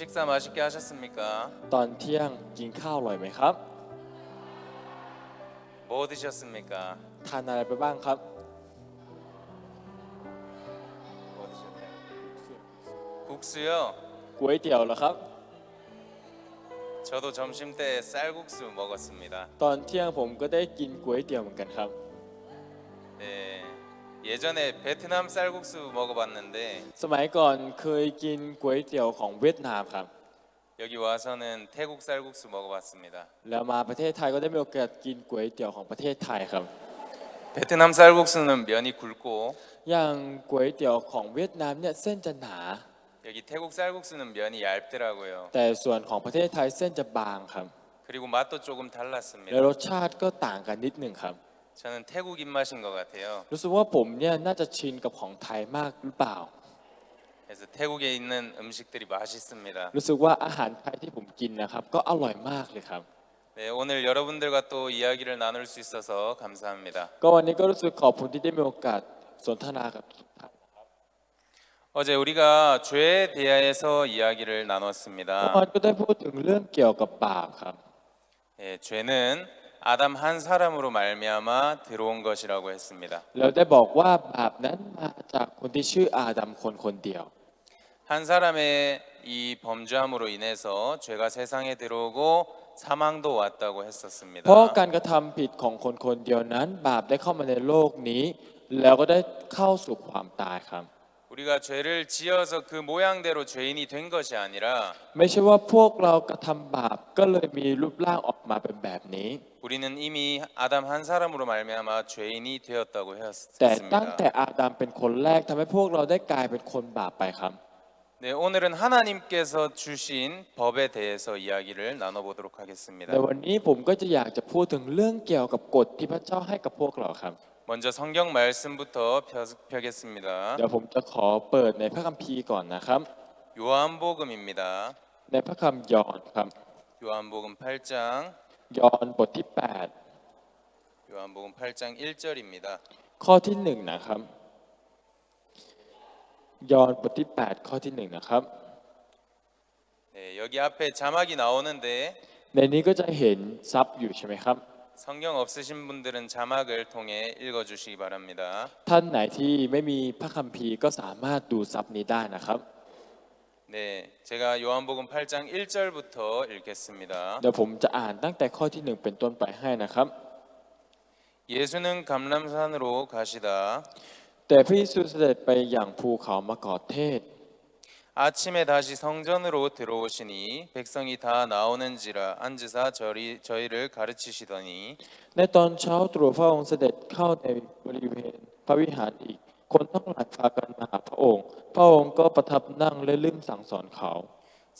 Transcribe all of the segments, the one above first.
식사 맛있게 하셨습니까? ตอนเที่ยงกินข้าวอร่อยไหมครับ 뭐 드셨습니까? ทานอะไรไปบ้างครับ 뭐 드셨나요? 국수요? ก๋วยเตี๋ยวเหรอครับ 저도 점심 때 쌀국수 먹었습니다. ตอนเที่ยงผมก็ได้กินก๋วยเตี๋ยวเหมือนกันครับ 네, 예전에 베트남 쌀국수 먹어봤는데 สมัยก่อนเคยกินก๋วยเตี๋ยวของเวียดนามครับ 여기 와서는 태국 쌀국수 먹어봤습니다. แล้วมาประเทศไทยก็ได้มีโอกาสกินก๋วยเตี๋ยวของประเทศไทยครับ 베트남 쌀국수는 면이 굵고 อย่างก๋วยเตี๋ยวของเวียดนามเนี่ยเส้นจะหนา 여기 태국 쌀국수는 면이 얇더라고요. แต่ส่วนของประเทศไทยเส้นจะบางครับ 그리고 맛도 조금 และ 달랐습니다. รสชาติก็ต่างกันนิดหนึ่งครับ 저는 태국 입맛인 것 같아요. รู้สึกว่าผมเนี่ยน่าจะชินกับของไทยมากหรือเปล่า 그래서 태국에 있는 음식들이 맛있습니다. รู้สึกว่าอาหารไทยที่ผมกินนะครับก็อร่อยมากเลยครับ 네, 오늘 여러분들과 또 이야기를 나눌 수 있어서 감사합니다. ก็วันนี้ก็รู้สึกขอบคุณที่ได้มีโอกาสสนทนากับทุกท่าน 어제 우리가 죄에 대해서 이야기를 เมื่อ 나눴습니다. วานก็ได้พูดถึงเรื่องเกี่ยวกับบาปครับ 예, 죄는 아담 한 사람으로 말미암아 들어온 것이라고 했습니다. แล้วได้บอกว่าบาปนั้นมาจากคนที่ชื่ออาดัมคนคนเดียว 한 사람의 이 범죄함으로 인해서 죄가 세상에 들어오고 사망도 왔다고 เพราะ 했었습니다. การกระทำผิดของคนคนเดียวนั้น บาปได้เข้ามาในโลกนี้ แล้วก็ได้เข้าสู่ความตายครับ 우리가 죄를 지어서 그 모양대로 죄인이 된 것이 아니라 ไม่ใช่ว่าพวกเรากระทำบาปก็เลยมีรูปร่างออกมาเป็นแบบนี้ 우리는 이미 아담 한 사람으로 말미암아 죄인이 되었다고 แต่ตั้งแต่ 했습니다. อาดัมเป็นคนแรกทำให้พวกเราได้กลายเป็นคนบาปไปครับ 네, 오늘은 하나님께서 주신 법에 대해서 이야기를 나눠보도록 ใน 하겠습니다. วันนี้ผมก็จะอยากจะพูดถึงเรื่องเกี่ยวกับกฎที่พระเจ้าให้กับพวกเราครับ 먼저 성경 말씀부터 펴겠습니다. เดี๋ยวผมจะขอเปิดในพระคัมภีร์ก่อนนะครับ 요한복음입니다. ในพระคำยอห์นครับ 요한복음 8장 ยอห์นบทที่ 요한복음 8장 1절입니다. 8 ข้อที่1นะครับยอห์นบทที่ 8 ข้อที่1นะครับ 네, 여기 앞에 자막이 나오는데 ในนี้ก็จะเห็นซับอยู่ใช่ไหมครับ 성경 없으신 분들은 자막을 통해 읽어주시기 바랍니다. ท่านไหนที่ไม่มีพระคัมภีร์ก็สามารถดูซับนี้ได้นะครับ 네, 제가 요한복음 8장 1절부터 읽겠습니다. เดี๋ยวผมจะอ่านตั้งแต่ข้อที่1เป็นต้นไปให้นะครับ 예수는 감람산으로 가시다 แต่พระเยซูเสด็จไปอย่างภูเขามะกอกเทศ 아침에 다시 성전으로 들어오시니 백성이 다 나오는지라 앉으사 저희를 가르치시더니 ในตอนเช้าตรู่พระองค์เสด็จเข้าในบริเวณพระวิหารอีก คนทั้งหลายพากันมาหาพระองค์ พระองค์ก็ประทับนั่งและลืมสั่งสอนเขา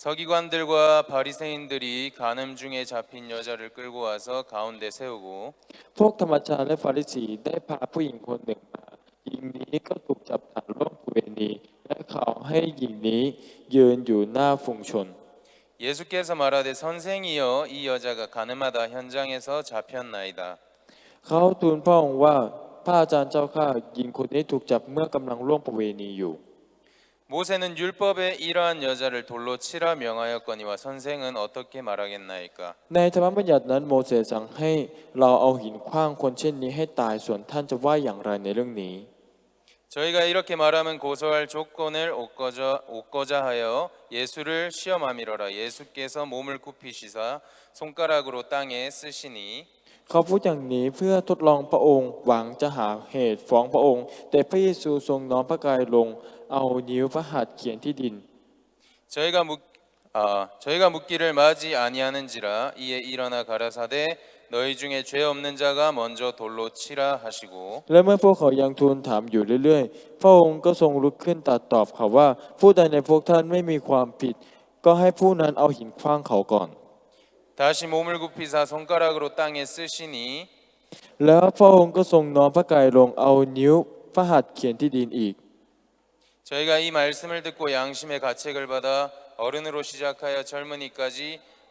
서기관들과 바리새인들이 간음 중에 잡힌 여자를 끌고 와서 가운데 세우고 พวกธรรมจารย์และฟาริสีได้พาผู้หญิงคนหนึ่งมาหญิงนี้ก็ถูกจับฐานร่วมประเวณี และเขาให้หญิงนี้ยืนอยู่หน้าฝูงชน 예수께서 말하되 선생이여 이 여자가 간음하다 현장에서 잡혔나이다. เขาทูลพระองค์ว่าพระอาจารย์เจ้าข้าหญิงคนนี้ถูกจับเมื่อกำลังร่วมประเวณีอยู่ 모세는 율법에 이러한 여자를 돌로 치라 명하였거니와 선생은 어떻게 말하겠나이까. ในธรรมบัญญัตินั้นโมเสสสั่งให้เราเอาหินขว้างคนเช่นนี้ให้ตายส่วนท่านจะว่าอย่างไรในเรื่องนี้ 저희가 이렇게 말하면 고소할 조건을 얻고자 하여 예수를 시험함이로라. 예수께서 몸을 굽히시사 손가락으로 땅에 쓰시니 เขาพูดอย่างนี้เพื่อทดลองพระองค์หวังจะหาเหตุฟ้องพระองค์ แต่พระเยซูทรงน้อมพระกายลงเอานิ้วพระหัตถ์เขียนที่ดิน 저희가 묻기를 마지 아니하는지라 이에 일어나 가라사대 너희 중에 죄 없는 자가 먼저 돌로 치라 하시고 และเมื่อพวกเขายังทูลถามอยู่เรื่อยๆ พระองค์ก็ทรงลุกขึ้นตรัสตอบเขาว่า ผู้ใดในพวกท่านไม่มีความผิด ก็ให้ผู้นั้นเอาหินขว้างเขาก่อน 다시 몸을 굽히사 손가락으로 땅에 쓰시니 แล้วพระองค์ก็ทรงน้อมพระกายลงเอานิ้วพระหัตถ์เขียนที่ดินอีก 저희가 이 말씀을 듣고 양심의 가책을 받아 어른으로 시작하여 젊은이까지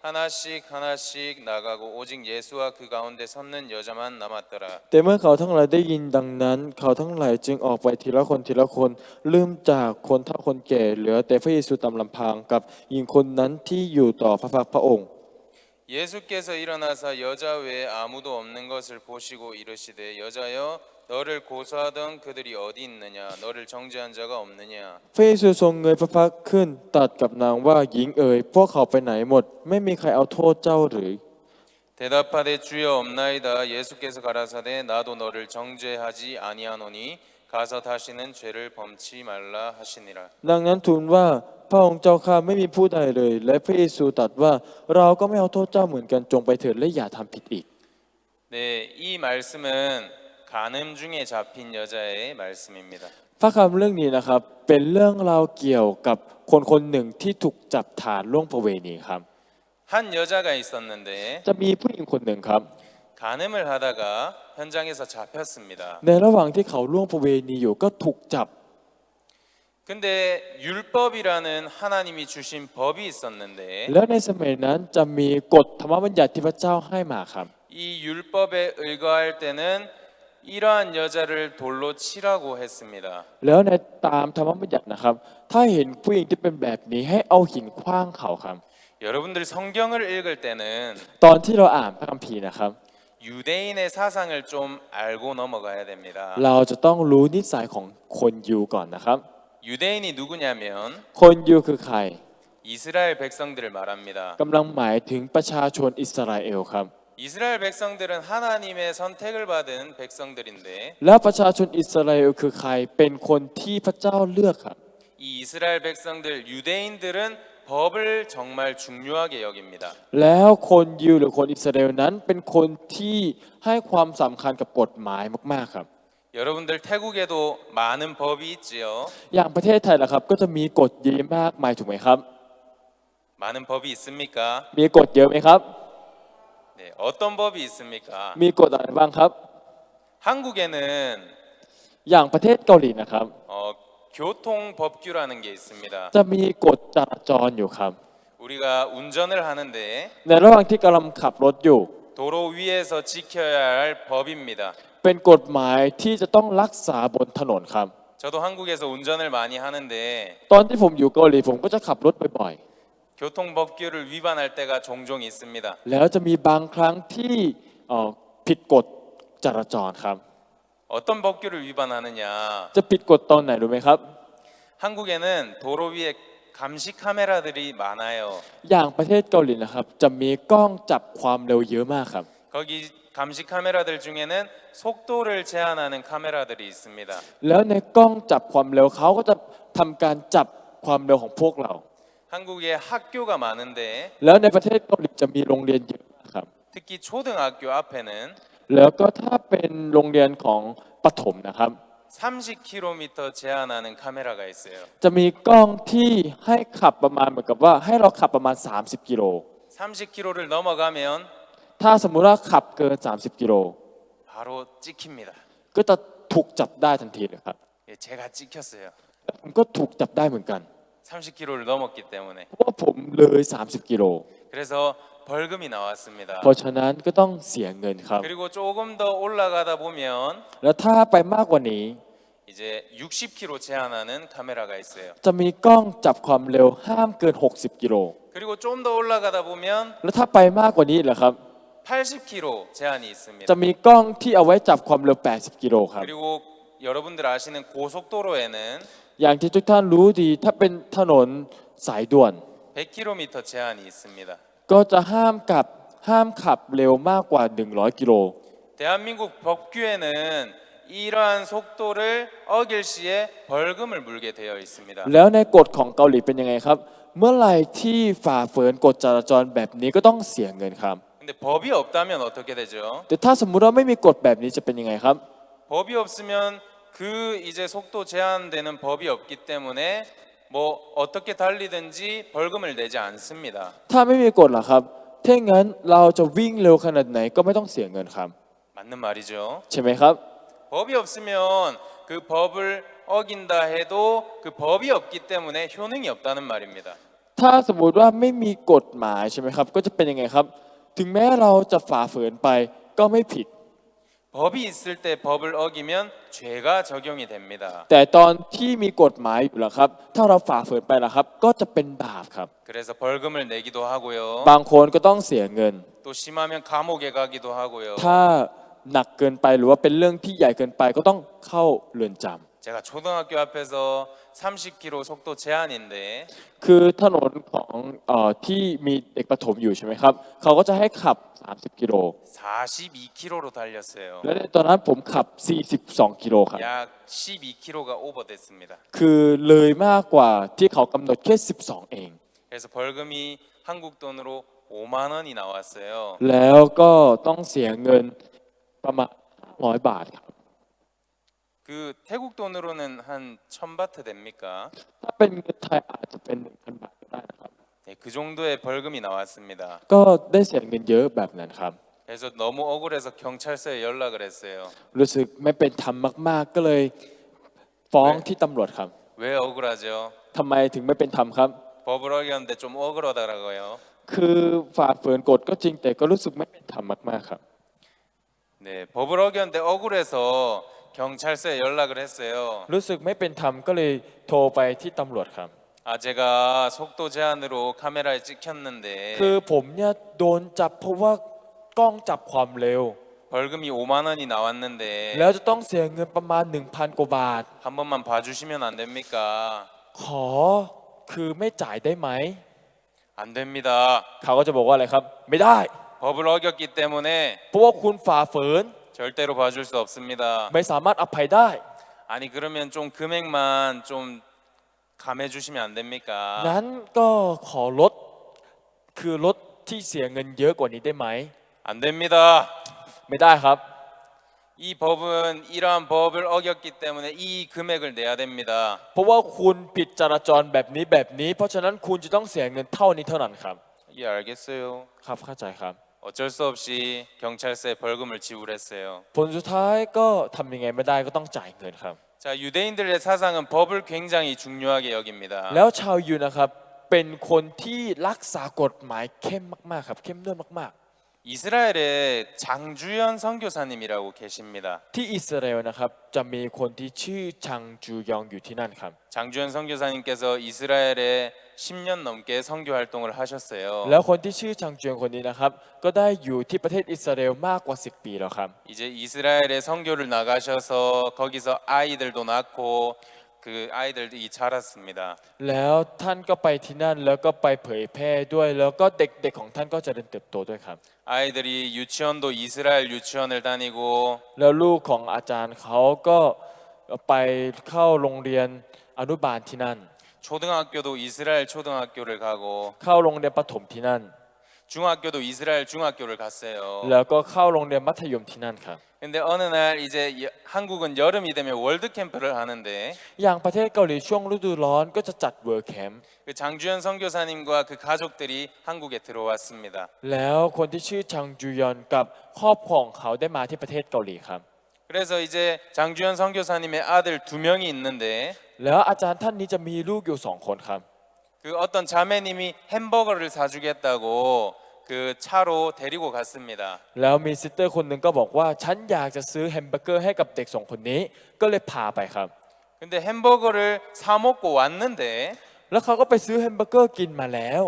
한 하나씩 하나씩 나가고 오직 예수와 그 가운데 섰는 여자만 남았더라. แต่เมื่อเขาทั้งหลายได้ยินดังนั้นเขาทั้งหลายจึงออกไปทีละคนทีละคนลืมจากคนเฒ่าคนแก่เหลือแต่พระเยซูตามลำพังกับหญิงคนนั้นที่อยู่ต่อพระพักตร์พระองค์ 예수께서 일어나사 여자 외에 아무도 없는 것을 보시고 이르시되 여자여 너를 고소하던 그들이 어디 있느냐 너를 정죄한 자가 없느냐 พระเยซูทรงเงยพระพักตร์ขึ้นตรัสกับนางว่าหญิงเอ๋ยพวกเขาไปไหนหมดไม่มีใครเอาโทษเจ้าหรือ 대답하되 주여 없나이다 예수께서 가라사대 나도 너를 정죄하지 아니하노니 가서 다시는 죄를 범치 말라 하시니라 ดังนั้นทูลว่าพระองค์เจ้าข้าไม่มีผู้ใดเลยและพระเยซูตรัสว่าเราก็ไม่เอาโทษเจ้าเหมือนกันจงไปเถิดและอย่าทำผิดอีก 네, 이 말씀은 간음 중에 잡힌 여자의 말씀입니다. พระคำเรื่องนี้นะครับเป็นเรื่องราวเกี่ยวกับคนคนหนึ่งที่ถูกจับฐานล่วงประเวณีครับ 한 여자가 있었는데 จะมีผู้หญิงคนหนึ่งครับ 간음을 하다가 현장에서 잡혔습니다. ในระหว่างที่เขาล่วงประเวณีอยู่ก็ถูกจับ 근데 율법이라는 하나님이 주신 법이 있었는데 แล้วในสมัยนั้นจะมีกฎธรรมบัญญัติที่พระเจ้าให้มาครับ 이 율법에 의거할 때는 이러한 여자를 돌로 치라고 했습니다. แล้วในตามธรรมบัญญัตินะครับ ถ้าเห็นผู้หญิงที่เป็นแบบนี้ให้เอาหินขว้างเขาครับ 여러분들 성경을 읽을 때는 ตอนที่เราอ่านพระคัมภีร์นะครับ 유대인의 사상을 좀 알고 넘어가야 됩니다. เราจะต้องรู้นิสัยของคนยิวก่อนนะครับ 유대인이 누구냐면 คนยิวคือใคร 이스라엘 백성들을 말합니다. กำลังหมายถึงประชาชนอิสราเอลครับ 이스라엘 백성들은 하나님의 선택을 받은 백성들인데 แล้วประชาชนอิสราเอลคือใครเป็นคนที่พระเจ้าเลือกครับ 이 이스라엘 백성들 유대인들은 법을 정말 중요하게 여깁니다. แล้วคนยิวหรือคนอิสราเอลนั้นเป็นคนที่ให้ความสำคัญกับกฎหมายมากๆครับ 여러분들 태국에도 많은 법이 있지요. อย่างประเทศไทยล่ะครับก็จะมีกฎเยอะมากมายถูกไหมครับ 많은 법이 있습니까? มีกฎเยอะไหมครับ 네, 어떤 법이 있습니까? มีกฎอะไรบ้างครับ 한국에는 อย่างประเทศเกาหลีนะครับ 교통법규라는 게 있습니다. จะมีกฎจราจรอยู่ครับ 우리가 운전을 하는데 ในระหว่างที่กำลังขับรถอยู่ 도로 위에서 지켜야 할 법입니다. เป็นกฎหมายที่จะต้องรักษาบนถนนครับ 저도 한국에서 운전을 많이 하는데 ตอนที่ผมอยู่เกาหลีผมก็จะขับรถบ่อย 교통법규를 위반할 때가 종종 있습니다. ๆ แล้วจะมีบางครั้งที่ผิดกฎจราจรครับ 어떤 법규를 위반하느냐? จะผิดกฎตอนไหนรู้ไหมครับ 한국에는 도로 위에 감시 카메라들이 많아요. อย่างประเทศเกาหลีนะครับจะมีกล้องจับความเร็วเยอะมากครับ 거기 감시 카메라들 중에는 속도를 제한하는 카메라들이 있습니다. แล้วในกล้องจับความเร็วเขาก็จะทำการจับความเร็วของพวกเรา 한국에 학교가 많은데 แล้วในประเทศเกาหลีจะมีโรงเรียนเยอะมากครับ 특히 초등학교 앞에는 แล้วก็ถ้าเป็นโรงเรียนของประถมนะครับ 30km 제한하는 카메라가 있어요. จะมีกล้องที่ให้ขับประมาณเหมือนกับว่าให้เราขับประมาณ30กิโล 30km를 넘어가면 ถ้าสมมุติว่าขับเกิน30กิโล 바로 찍힙니다. ก็จะถูกจับได้ทันทีเลยครับ 예, 제가 찍혔어요. ผมก็ถูกจับได้เหมือนกัน 30km를 넘었기 때문에. เพราะว่าผมเลย30กิโล 그래서 벌금이 나왔습니다. เพราะฉะนั้นก็ต้องเสียเงินครับ 그리고 조금 더 올라가다 보면 แล้วถ้าไปมากกว่านี้ 이제 60km 제한하는 카메라가 있어요. จะมีกล้องจับความเร็วห้ามเกิน60กิโล 그리고 좀 더 올라가다 보면 แล้วถ้าไปมากกว่านี้เหรอครับ 80km 제한이 있습니다. จะมีกล้องที่เอาไว้จับความเร็ว80กิโลครับ 그리고 여러분들 아시는 고속도로에는 อย่างที่ทุกท่านรู้ดีถ้าเป็นถนนสายด่วน 100km 제한이 있습니다. ก็จะห้ามขับเร็วมากกว่า100กิโล 대한민국 법규에는 이러한 속도를 어길 시에 벌금을 물게 되어 있습니다. แล้วในกฎของเกาหลีเป็นยังไงครับ เมื่อไหร่ที่ฝ่าฝืนกฎจราจรแบบนี้ก็ต้องเสียเงินครับ 근데 법이 없다면 어떻게 되죠? แต่ถ้าสมมุติว่าไม่มีกฎแบบนี้จะเป็นยังไงครับ 법이 없으면 그 이제 속도 제한되는 법이 없기 때문에 뭐 어떻게 달리든지 벌금을 내지 않습니다. ถ้าไม่มีกฎล่ะครับถ้างั้นเราจะวิ่งเร็วขนาดไหนก็ไม่ต้องเสียเงินครับ 맞는 말이죠. ใช่ไหมครับ 법이 없으면 그 법을 어긴다 해도 그 법이 없기 때문에 효능이 없다는 말입니다. ถ้าสมมุติว่าไม่มีกฎหมายใช่ไหมครับก็จะเป็นยังไงครับถึงแม้เราจะฝ่าฝืนไปก็ไม่ผิด 법이 있을 때 법을 어기면 죄가 적용이 됩니다. แต่ตอนที่มีกฎหมายอยู่แล้วครับถ้าเราฝ่าฝืนไปแล้วครับก็จะเป็นบาปครับ 그래서 벌금을 내기도 하고요. บางคนก็ต้องเสียเงิน 또 심하면 감옥에 가기도 하고요. ถ้าหนักเกินไปหรือว่าเป็นเรื่องที่ใหญ่เกินไปก็ต้องเข้าเรือนจำ 제가 초등학교 앞에서 30km 속도 제한인데 คือถนนของที่มีเด็กประถมอยู่ใช่ไหมครับเขาก็จะให้ขับ 30 กิโล 42km로 달렸어요. และในตอนนั้นผมขับ 42 กิโลครับ 약 12km가 오버됐습니다. คือเลยมากกว่าที่เขากำหนดแค่ 12 เอง 그래서 벌금이 한국 돈으로 5만 원이 나왔어요. แล้วก็ต้องเสียเงินประมาณ500 บาทครับ 그 태국 돈으로는 한 1000바트 됩니까? ถ้าเป็นเงินไทยอาจจะเป็น 1,000 บาทก็ได้นะครับ 네, 그 정도의 벌금이 나왔습니다. ก็ได้เสียเงินเยอะแบบนั้นครับ 그래서 너무 억울해서 경찰서에 연락을 했어요. รู้สึกไม่เป็นธรรมมากๆก็เลยฟ้องที่ตำรวจครับ 왜 억울하죠? ทำไมถึงไม่เป็นธรรมครับ 법을 어겼는데 좀 억울하더라고요. คือฝ่าฝืนกฎก็จริงแต่ก็รู้สึกไม่เป็นธรรมมากๆครับ 네, 법을 어겼는데 억울해서 경찰서에 연락을 했어요. รู้สึกไม่เป็นธรรมก็เลยโทรไปที่ตำรวจครับ 아, 제가 속도 제한으로 카메라에 찍혔는데 คือผมเนี่ยโดนจับเพราะว่ากล้องจับความเร็ว 벌금이 5만 원이 나왔는데 แล้วจะต้องเสียเงินประมาณ 1,000 กว่าบาท 한 번만 봐주시면 안 됩니까? ขอคือไม่จ่ายได้ไหม 안 됩니다. เขาก็จะบอกว่าอะไรครับ ไม่ได้ 법을 어겼기 때문에 เพราะว่าคุณฝ่าฝืน 절대로 봐줄 수 없습니다. ไม่สามารถอภัยได้ 아니 그러면 좀 금액만 좀 감해주시면 안 됩니까? นั้นก็ขอลดคือลดที่เสียเงินเยอะกว่านี้ได้ไหม 안 됩니다. ไม่ได้ครับ 이 법은 이러한 법을 어겼기 때문에 이 금액을 내야 됩니다. เพราะว่าคุณผิดจราจรแบบนี้แบบนี้ เพราะฉะนั้นคุณจะต้องสียเงินเท่านี้เท่านั้นครับ 예, 알겠어요. ครับเข้าใจครับ 어쩔 수 없이 경찰서에 벌금을 지불했어요. ผลสุดท้ายก็ทำยังไงไม่ได้ก็ต้องจ่ายเงินครับ 자, 유대인들의 사상은 법을 굉장히 중요하게 여깁니다. แล้วชาวยูนะครับเป็นคนที่รักษากฎหมายเข้มมากๆครับเข้มงวดมาก 이스라엘에 장주연 선교사님이라고 계십니다. ๆ ที่อิสราเอลนะครับจะมีคนที่ชื่อชังจูยองอยู่ที่นั่นครับ 장주연 선교사님께서 이스라엘에 10년 넘게 선교 활동을 하셨어요. แล้วคนที่ชื่อชังจูยองคนนี้นะครับก็ได้อยู่ที่ประเทศอิสราเอลมากกว่า 10 ปีแล้วครับ 이제 이스라엘에 선교를 나가셔서 거기서 아이들도 낳고 그 아이들이 자랐습니다. แล้วท่านก็ไปที่นั่นแล้วก็ไปเผยแพร่ด้วยแล้วก็เด็กๆของท่านก็เจริญเติบโตด้วยครับ 아이들이 유치원도 이스라엘 유치원을 다니고 แล้วลูกของอาจารย์เขาก็ไปเข้าโรงเรียนอนุบาลที่นั่น 초등학교도 이스라엘 초등학교를 가고 เข้าโรงเรียนประถมที่นั่น 중학교도 이스라엘 중학교를 갔어요. แล้วก็เข้าโรงเรียนมัธยมที่นั่นครับ 근데 어느 날 이제 한국은 여름이 되면 월드 캠프를 하는데 อย่างประเทศเกาหลีช่วงฤดูร้อนก็จะจัดเวิร์แคมป์ 그 장주연 선교사님과 그 가족들이 한국에 들어왔습니다. แล้วคนที่ชื่อชังจูยอนกับครอบครัวของเขาได้มาที่ประเทศเกาหลีครับ 그래서 이제 장주연 선교사님의 아들 2명이 있는데 แล้วอาจารย์ท่านนี้จะมีลูกอยู่2 คนครับ 그 어떤 자매님이 햄버거를 사주겠다고 그 차로 데리고 갔습니다. แล้วมีซิสเตอร์คนหนึ่งก็บอกว่าฉันอยากจะซื้อแฮมเบอร์เกอร์ให้กับเด็ก2 คนนี้ก็เลยพาไปครับ 근데 햄버거를 사 먹고 왔는데 แล้วเขาก็ไปซื้อแฮมเบอร์เกอร์กินมาแล้ว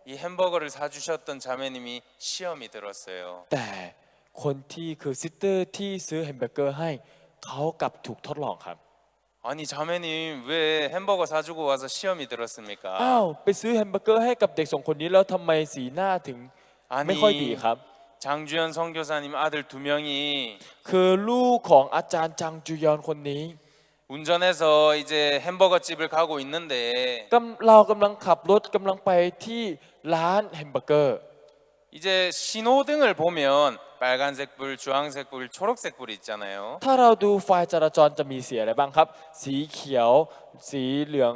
이 햄버거를 사주셨던 자매님이 시험이 들었어요. แต่คนที่คือซิสเตอร์ที่ซื้อแฮมเบอร์เกอร์ให้เขากลับถูกทดลองครับ 아니 자매님 왜 햄버거 사주고 와서 시험이 들었습니까? อ้าวไปซื้อแฮมเบอร์เกอร์ให้กับเด็ก2 คนนี้แล้วทำไมสีหน้าถึงไม่ค่อยดี 아니 ครับ 장주연 선교사님 아들 2명이 คือลูกของอาจารย์จังจูยอนคนนี้ 운전해서 이제 햄버거 집을 가고 있는데 เรากำลังขับรถกำลังไปที่ร้านแฮมเบอร์เกอร์ 이제 신호등을 보면 빨간색 불, 주황색 불, 초록색 불이 있잖아요. ถ้าเราดูไฟจราจรจะมีสีอะไรบ้างครับ สีเขียว สีเหลือง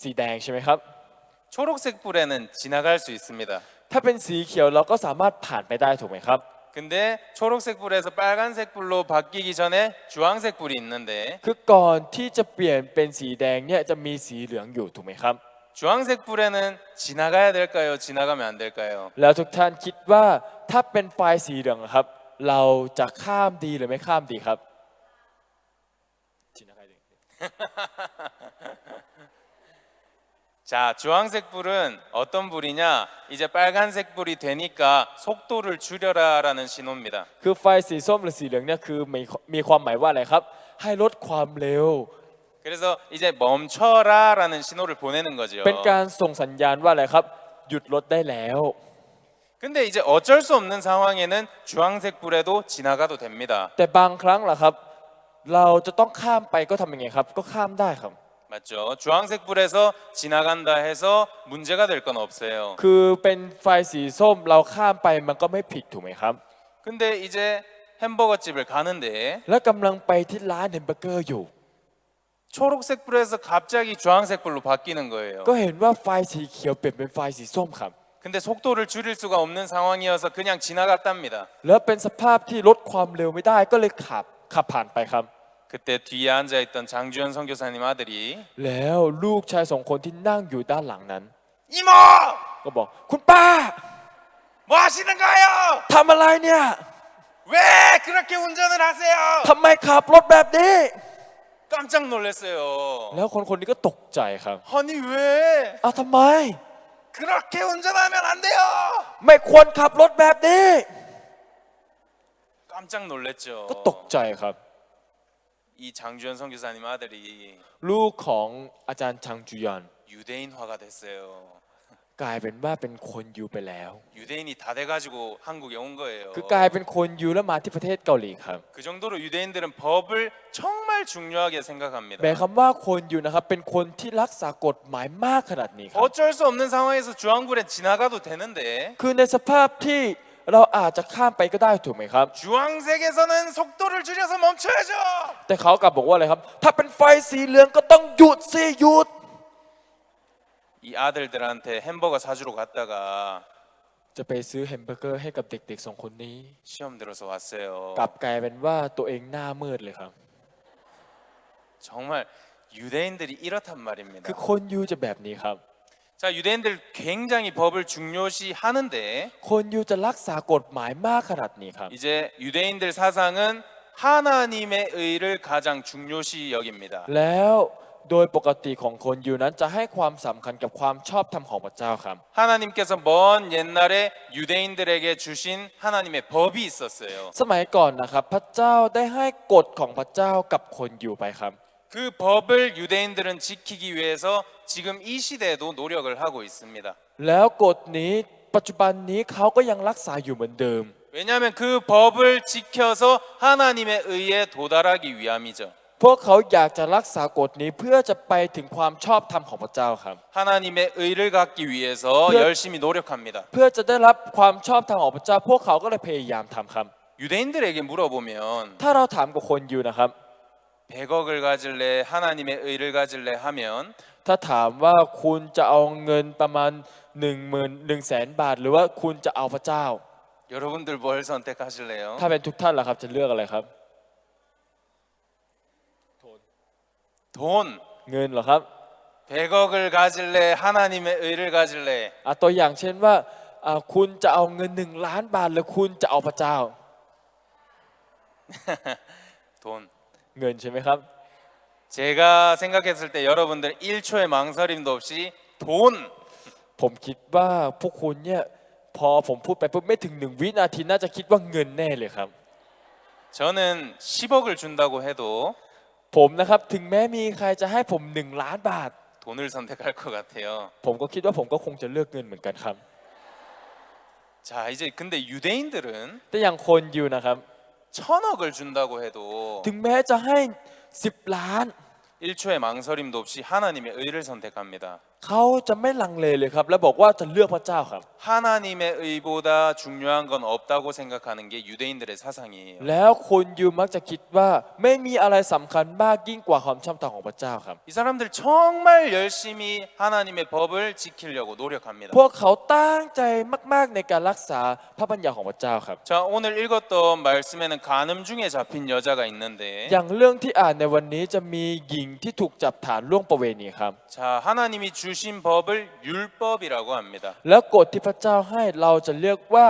สีแดงใช่ไหมครับ 초록색 불에는 지나갈 수 있습니다. ถ้าเป็นสีเขียวเราก็สามารถผ่านไปได้ถูกไหมครับ 근데 초록색 불에서 빨간색 불로 바뀌기 전에 주황색 불이 있는데 คือก่อนที่จะเปลี่ยนเป็นสีแดงเนี่ยจะมีสีเหลืองอยู่ถูกไหมครับ 주황색 불에는 지나가야 될까요? 지나가면 안 될까요? แล้วทุกท่านคิดว่าถ้าเป็นไฟสีเหลืองครับเราจะข้ามดีหรือไม่ข้ามดีครับ 자, 주황색 불은 어떤 불이냐? 이제 빨간색 불이 되니까 속도를 줄여라라는 신호입니다. คือไฟสีส้มหรือสีเหลืองเนี่ยคือมีความหมายว่าอะไรครับให้ลดความเร็ว 그래서 이제 멈춰라라는 신호를 보내는 거죠. เป็นการส่งสัญญาณว่าอะไรครับหยุดรถได้แล้ว 근데 이제 어쩔 수 없는 상황에는 주황색 불에도 지나가도 됩니다. แต่บางครั้งล่ะครับเราจะต้องข้ามไปก็ทำยังไงครับก็ข้ามได้ครับ 맞죠? 주황색 불에서 지나간다 해서 문제가 될 건 없어요. คือเป็นไฟสีส้มเราข้ามไปมันก็ไม่ผิดถูกไหมครับ 근데 이제 햄버거 집을 가는데 และกำลังไปที่ร้านแฮมเบอร์เกอร์อยู่ 초록색 불에서 갑자기 주황색 불로 바뀌는 거예요. ก็เห็นว่าไฟสีเขียวเปลี่ยนเป็นไฟสีส้มครับ 근데 속도를 줄일 수가 없는 상황이어서 그냥 지나갔답니다. แล้วเป็นสภาพที่ลดความเร็วไม่ได้ก็เลยขับผ่านไปครับ 그때 뒤에 앉아 있던 장주현 선교사님 아들이 แล้วลูกชาย2 คนที่นั่งอยู่ด้านหลังนั้น 이모! ก็บอกคุณป้า 뭐 하시는 거예요? ทำอะไรเนี่ย 왜 그렇게 운전을 하세요? ทำไมขับรถแบบนี้ 깜짝 놀랐어요. แล้วคนนี้ก็ตกใจครับ 아니 왜 อ้าวทำไม 그렇게 운전하면 안 돼요? ไม่ควรขับรถแบบนี้ 깜짝 놀랐죠. ก็ตกใจครับ 이 장주현 선교사님 아들이 ลูกของอาจารย์ชังจุยอน 유대인화가 됐어요. กลายเป็นว่าเป็นคนยูไปแล้ว 유대인이 다 돼가지고 한국에 온 거예요. คือกลายเป็นคนยูแล้วมาที่ประเทศเกาหลีครับ 그 정도로 유대인들은 법을 정말 중요하게 생각합니다. แปลคำว่าคนยูนะครับเป็นคนที่รักษากฎหมายมากขนาดนี้ครับ 어쩔 수 없는 상황에서 주황불에 지나가도 되는데 คือในสภาพที่เราอาจจะข้ามไปก็ได้ถูกไหมครับ 주황색에서는 속도를 줄여서 멈춰야죠. แต่เขากลับบอกว่าอะไรครับ ถ้าเป็นไฟสีเหลืองก็ต้องหยุดสิหยุด 이 아들들한테 햄버거 사주러 갔다가 จะไปซื้อแฮมเบอร์เกอร์ให้กับเด็กๆ2 คนนี้ 시험 들어서 왔어요. กลับกลายเป็นว่าตัวเองหน้ามืดเลยครับ 정말 유대인들이 이렇단 말입니다. คือคนยูจะแบบนี้ครับ 자, 유대인들 굉장히 법을 중요시 하는데 คนยูจะรักษากฎหมายมากขนาดนี้ครับ 이제 유대인들 사상은 하나님의 의를 가장 중요시 여깁니다. แล้วโดยปกติของคนยูนั้นจะให้ความสำคัญกับความชอบธรรมของพระเจ้าครับ 하나님께서 먼 옛날에 유대인들에게 주신 하나님의 법이 있었어요. สมัยก่อนนะครับพระเจ้าได้ให้กฎของพระเจ้ากับคนยูไปครับ 그 법을 유대인들은 지키기 위해서 지금 이 시대에도 노력을 하고 있습니다. แล้วกฎนี้ปัจจุบันนี้เขาก็ยังรักษาอยู่เหมือนเดิม 왜냐하면 그 법을 지켜서 하나님의 의에 도달하기 위함이죠. พวกเขาอยากจะรักษากฎนี้เพื่อจะไปถึงความชอบธรรมของพระเจ้าครับ 하나님의 의를 갖기 위해서 열심히 노력합니다. เพื่อจะได้รับความชอบธรรมของพระเจ้าพวกเขาก็เลยพยายามทำครับ 유대인들에게 물어보면 ถ้าเราถามกับคนยูนะครับ 100억을 가질래 하나님의 의를 가질래 하면 ถ้าถามว่าคุณจะเอาเงินประมาณ1,100,000 บาท หรือว่าคุณจะเอาพระเจ้า 여러분들 뭘 선택하실래요? ถ้าเป็นทุกท่านล่ะครับจะเลือกอะไรครับ 돈 เงินเหรอครับ 100억을 가질래 하나님의 의를 가질래 ตัวอย่างเช่นว่าคุณจะเอาเงิน1,000,000 บาทหรือคุณจะเอาพระเจ้า 돈 เงินใช่ไหมครับ 제가 생각했을 때 여러분들 1초의 망설임도 없이 돈 ผมคิดว่าพวกคุณเนี่ยพอผมพูดไปปุ๊บไม่ถึง1 วินาทีน่าจะคิดว่าเงินแน่เลยครับ 저는 10억을 준다고 해도 ผมนะครับถึงแม้มีใครจะให้ผม1,000,000 บาท 돈을 선택할 것 같아요. ผมก็คิดว่าผมก็คงจะเลือกเงินเหมือนกันครับ 자, 이제 근데 유대인들은 แต่อย่างคนยูนะครับ 1,000억을 준다고 해도 ถึงแม้จะให้10 ล้าน 1초의 망설임도 없이 하나님의 의를 선택합니다. เขาจะไม่ลังเลเลยครับ และบอกว่าจะเลือกพระเจ้าครับ 하나님의 의보다 중요한 건 없다고 생각하는 게 유대인들의 사상이에요. แล้วคนยูมักจะคิดว่าไม่มีอะไรสำคัญมากยิ่งกว่าความชอบธรรมของพระเจ้าครับ 이 사람들 정말 열심히 하나님의 법을 지키려고 노력합니다. พวกเขาตั้งใจมากๆในการรักษาพระบัญญัติของพระเจ้าครับ 자, 오늘 읽었던 말씀에는 간음 중에 잡힌 여자가 있는데 อย่างเรื่องที่อ่านในวันนี้จะมีหญิงที่ถูกจับฐานล่วงประเวณีครับ 자, 하나님이 준 주신 법을 율법이라고 합니다. แล้วกฎที่พระเจ้าให้เราจะเรียกว่า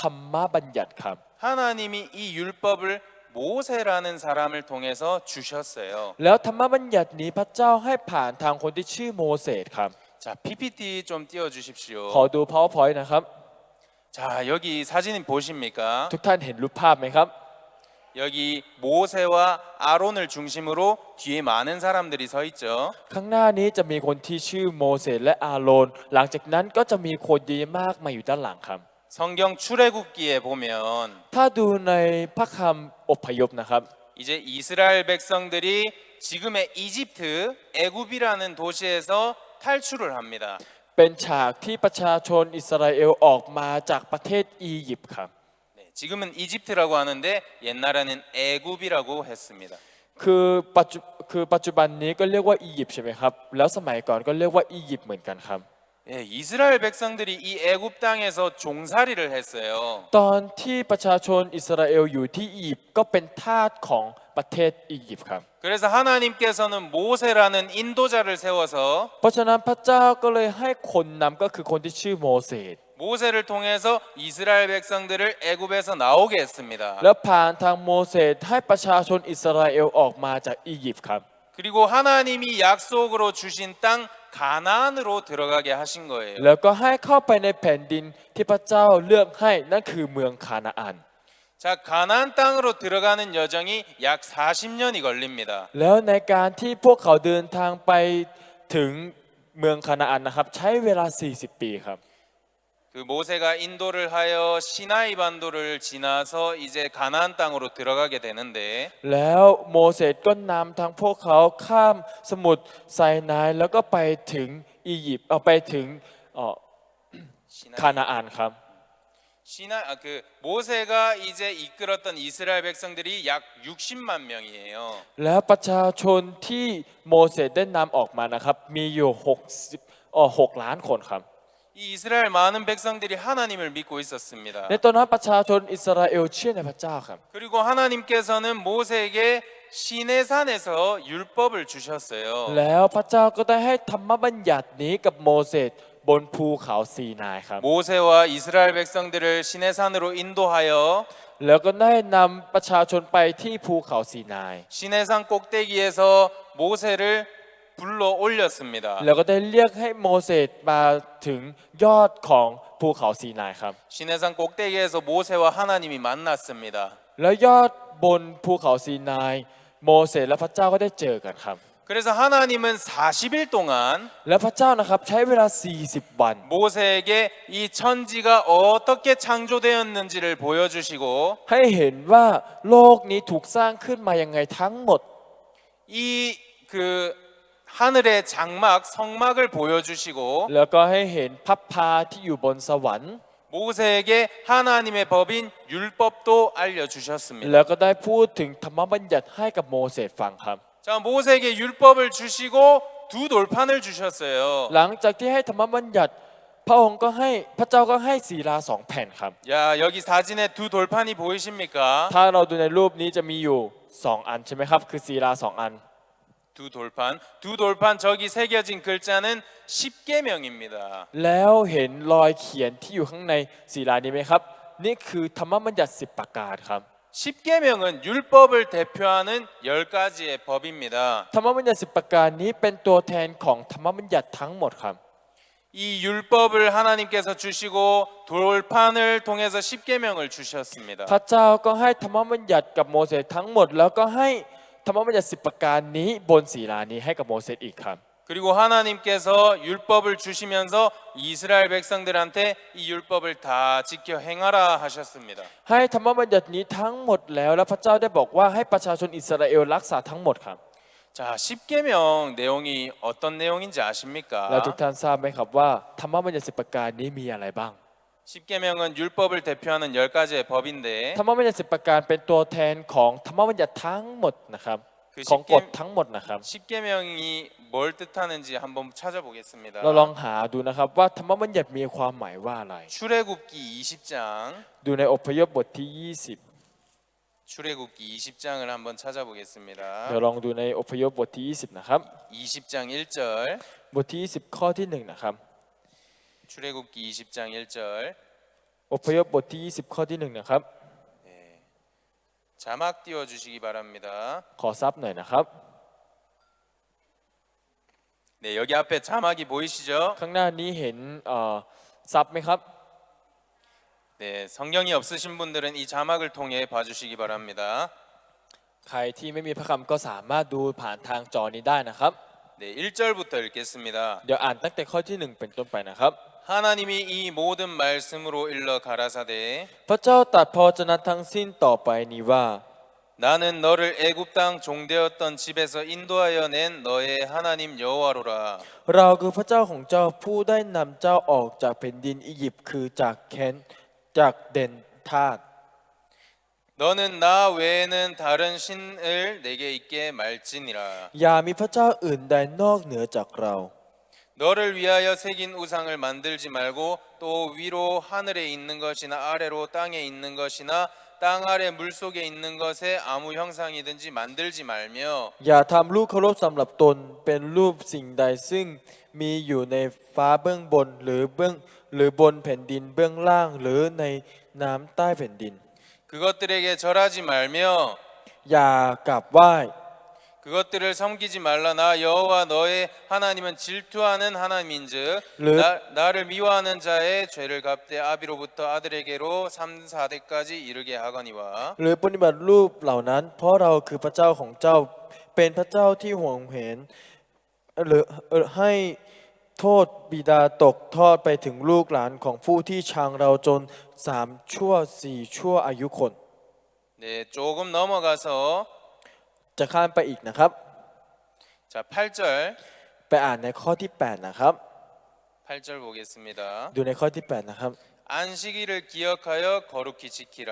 ธรรมบัญญัติครับ 하나님이 이 율법을 모세라는 사람을 통해서 주셨어요. แล้วธรรมบัญญัตินี้พระเจ้าให้ผ่านทางคนที่ชื่อโมเสสครับ 자, PPT 좀 띄워 주십시오. ขอดู PowerPoint นะครับ 자, 여기 사진 보십니까? ทุกท่านเห็นรูปภาพไหมครับ 여기 모세와 아론을 중심으로 뒤에 많은 사람들이 서 있죠. ข้างหน้านี้จะมีคนที่ชื่อโมเสสและอาโรนหลังจากนั้นก็จะมีคนเยอะมากมาอยู่ด้านหลังครับ 성경 출애굽기에 보면 ถ้าดูในพระคำอพยพนะครับ 이제 이스라엘 백성들이 지금의 이집트 애굽이라는 도시에서 탈출을 합니다. เป็นฉากที่ประชาชนอิสราเอลออกมาจากประเทศอียิปต์ครับ 네, 지금은 이집트라고 하는데 옛날에는 애굽이라고 했습니다. คือปัจจุบันนี้ก็เรียกว่าอียิปต์ใช่ไหมครับแล้วสมัยก่อนก็เรียกว่าอียิปต์เหมือนกันครับ 예, 이스라엘 백성들이 이 애굽 땅에서 종살이를 했어요. ตอนที่ประชาชนอิสราเอลอยู่ที่อียิปต์ก็เป็นทาสของประเทศอียิปต์ครับ 그래서 하나님께서는 모세라는 인도자를 세워서 เพราะฉะนั้นพระเจ้าก็เลยให้คนนำก็คือคนที่ชื่อโมเสส 모세를 통해서 이스라엘 백성들을 애굽에서 나오게 했습니다. แล้วผ่านทางโมเสสให้ประชาชนอิสราเอลออกมาจากอียิปต์ครับ 그리고 하나님이 약속으로 주신 땅 가나안으로 들어가게 하신 거예요. แล้วก็ให้เข้าไปในแผ่นดินที่พระเจ้าเลือกให้นั่นคือเมืองคานาอัน 자, 가나안 땅으로 들어가는 여정이 약 40년이 걸립니다. แล้วในการที่พวกเขาเดินทางไปถึงเมืองคานาอันนะครับใช้เวลา40 ปีครับ 그 모세가 인도를 하여 시나이 반도를 지나서 이제 가나안 땅으로 들어가게 되는데 แล้วโมเสสก็นำทางพวกเขาข้ามสมุทรไซนายแล้วก็ไปถึงอียิปต์ไปถึง คานาอันครับ 그 모세가 이제 이끌었던 이스라엘 백성들이 약 60만 명이에요. แล้วประชาชนที่โมเสสได้นำออกมานะครับมีอยู่6 ล้านคนครับ 이 이스라엘 많은 백성들이 하나님을 믿고 있었습니다. ในตอนนั้นประชาชนอิสราเอลเชื่อในพระเจ้าครับ 그리고 하나님께서는 모세에게 시내산에서 율법을 주셨어요. แล้วพระเจ้าก็ได้ให้ธรรมบัญญัตินี้กับโมเสสบนภูเขาซีนายครับ 모세와 이스라엘 백성들을 시내산으로 인도하여 แล้วก็ได้นำประชาชนไปที่ภูเขาซีนาย 시내산 꼭대기에서 모세를 불러 올렸습니다. แล้วก็ได้เรียกให้โมเสสมาถึงยอดของภูเขาซีนายครับ 시내산 꼭대기에서 모세와 하나님이 만났습니다. แล้วยอดบนภูเขาซีนายโมเสสและพระเจ้าก็ได้เจอกันครับ 그래서 하나님은 40일 동안 แล้วพระเจ้านะครับใช้เวลา40 วัน 모세에게 이 천지가 어떻게 창조되었는지를 보여주시고 ให้เห็นว่าโลกนี้ถูกสร้างขึ้นมายังไงทั้งหมด 이 그 하늘의 장막 성막을 보여주시고 แล้วก็ให้เห็นพับพาที่อยู่บนสวรรค์ 모세에게 하나님의 법인 율법도 알려주셨습니다. แล้วก็ได้พูดถึงธรรมบัญญัติให้กับโมเสสฟังครับ 자, 모세에게 율법을 주시고 두 돌판을 주셨어요. หลังจากที่ให้ธรรมบัญญัติพระองค์ก็ให้พระเจ้าก็ให้ศิลา2 แผ่นครับ 야, 여기 사진에 두 돌판이 보이십니까? ถ้าเราดูในรูปนี้จะมีอยู่2 อันใช่ไหมครับคือศิลา2 อัน 두 돌판 저기 새겨진 글자는 10계명입니다. แล้วเห็นรอยเขียนที่อยู่ข้างในศิลานี้ไหมครับนี่คือธรรมบัญญัติ10 ประการครับ 10계명은 율법을 대표하는 10가지의 법입니다. ธรรมบัญญัติ10 ประการนี้เป็นตัวแทนของธรรมบัญญัติทั้งหมดครับ 이 율법을 하나님께서 주시고 돌판을 통해서 10계명을 주셨습니다. พระเจ้าก็ให้ธรรมบัญญัติกับโมเสสทั้งหมดแล้วก็ให้ธรรมบัญญัติ10 ประการนี้บนศิลานี้ให้กับโมเสสอีกครับ 그리고 하나님께서 율법을 주시면서 이스라엘 백성들한테 이 율법을 다 지켜 행하라 하셨습니다. ให้ธรรมบัญญัตินี้ทั้งหมดแล้วและพระเจ้าได้บอกว่าให้ประชาชนอิสราเอลรักษาทั้งหมดครับ 자, 10계명 내용이 어떤 내용인지 แล้ว 아십니까? ทุกท่านทราบไหมครับว่าธรรมบัญญัติ10 ประการนี้มีอะไรบ้าง 10계명은 율법을 대표하는 10가지의 법인데 ธรรมบัญญัติ10 ประการเป็นตัวแทนของธรรมบัญญัติทั้งหมดนะครับของกฎทั้งหมดนะครับ 10계명이 뭘 뜻하는지 한번 찾아보겠습니다. เราลองหาดูนะครับว่าธรรมบัญญัติมีความหมายว่าอะไร 출애굽기 20장 ดูในอพยพบทที่ 출애굽기 20장을 한번 찾아보겠습니다. 20เดี๋ยวลองดูในอพยพบทที่ 20นะครับ 20장 1절 บทที่20ข้อที่1นะครับ 출애굽기 20장 1절 อพยพบทที่20ข้อที่1นะครับ 자막 띄워 주시기 바랍니다. ขอซับหน่อยนะครับ 네, 여기 앞에 자막이 보이시죠? ข้างหน้านี้เห็นซับไหมครับ 네, 성경이 없으신 분들은 이 자막을 통해 봐주시기 바랍니다. ใครที่ไม่มีพระคำก็สามารถดูผ่านทางจอนี้ได้นะครับ 네, 1절부터 읽겠습니다. เดี๋ยวอ่านตั้งแต่ข้อที่1เป็นต้นไปนะครับ 하나님이 이 모든 말씀으로 일러 가라사대 พระเจ้าตรัสพระวจนะทั้งสิ้นต่อไปนี้ว่า 나는 너를 애굽 땅 종되었던 집에서 인도하여 낸 너의 하나님 여호와로라. เราคือพระเจ้าของเจ้าผู้ได้นำเจ้าออกจากแผ่นดินอียิปต์คือจากแค้นจากเด่นทาส 너는 나 외에는 다른 신을 내게 있게 말지니라. อย่ามีพระเจ้าอื่นใดนอกเหนือจากเรา 너를 위하여 새긴 우상을 만들지 말고 또 위로 하늘에 있는 것이나 아래로 땅에 있는 것이나 땅 아래 물 속에 있는 것에 아무 형상이든지 만들지 말며 อย่าทำรูปเคารพสำหรับตนเป็นรูปสิ่งใดซึ่งมีอยู่ในฟ้าเบื้องบนหรือบนแผ่นดินเบื้องล่างหรือในน้ำใต้แผ่นดิน 그것들에게 절하지 말며 อย่ากราบไหว้ 그것들을 섬기지 말라. 나 여호와 너의 하나님은 질투하는 하나님인즉 나를 미워하는 자의 죄를 갚되 아비로부터 아들에게로 3, 4대까지 이르게 하거니와 หรือปฏิบัติรูปเหล่านั้น เพราะเราคือพระเจ้าของเจ้าเป็นพระเจ้าที่ห่วงเห็นหรือให้โทษบิดาตกทอดไปถึงลูกหลานของผู้ที่ชังเราจน3 ชั่ว 4 ชั่วอายุคน 네, 조금 넘어가서 จะข้ามไปอีกนะครับ 자 8절 ไปอ่านในข้อที่8นะครับ 8절 보겠습니다. ดูในข้อที่8นะครับ 안식일을 기억하여 거룩히 지키라.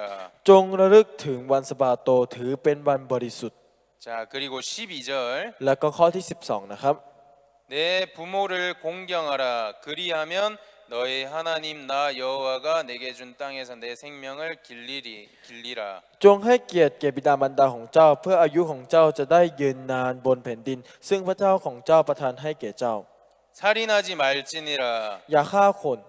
จงระลึกถึงวันสะบาโตถือเป็นวันบริสุทธิ์ 자 그리고 12절 แล้วก็ข้อที่12นะครับ 내 부모를 공경하라. 그리하면 너의 하나님 나 여호와가 내게 준 땅에서 내 생명을 길리라. จงให้เกียรติแก่บิดามารดาของเจ้าเพื่ออายุของเจ้าจะได้ยืนนานบนแผ่นดิน ซึ่งพระเจ้าของเจ้าประทานให้แก่เจ้า 살인하지 말지니라. อย่าฆ่าคน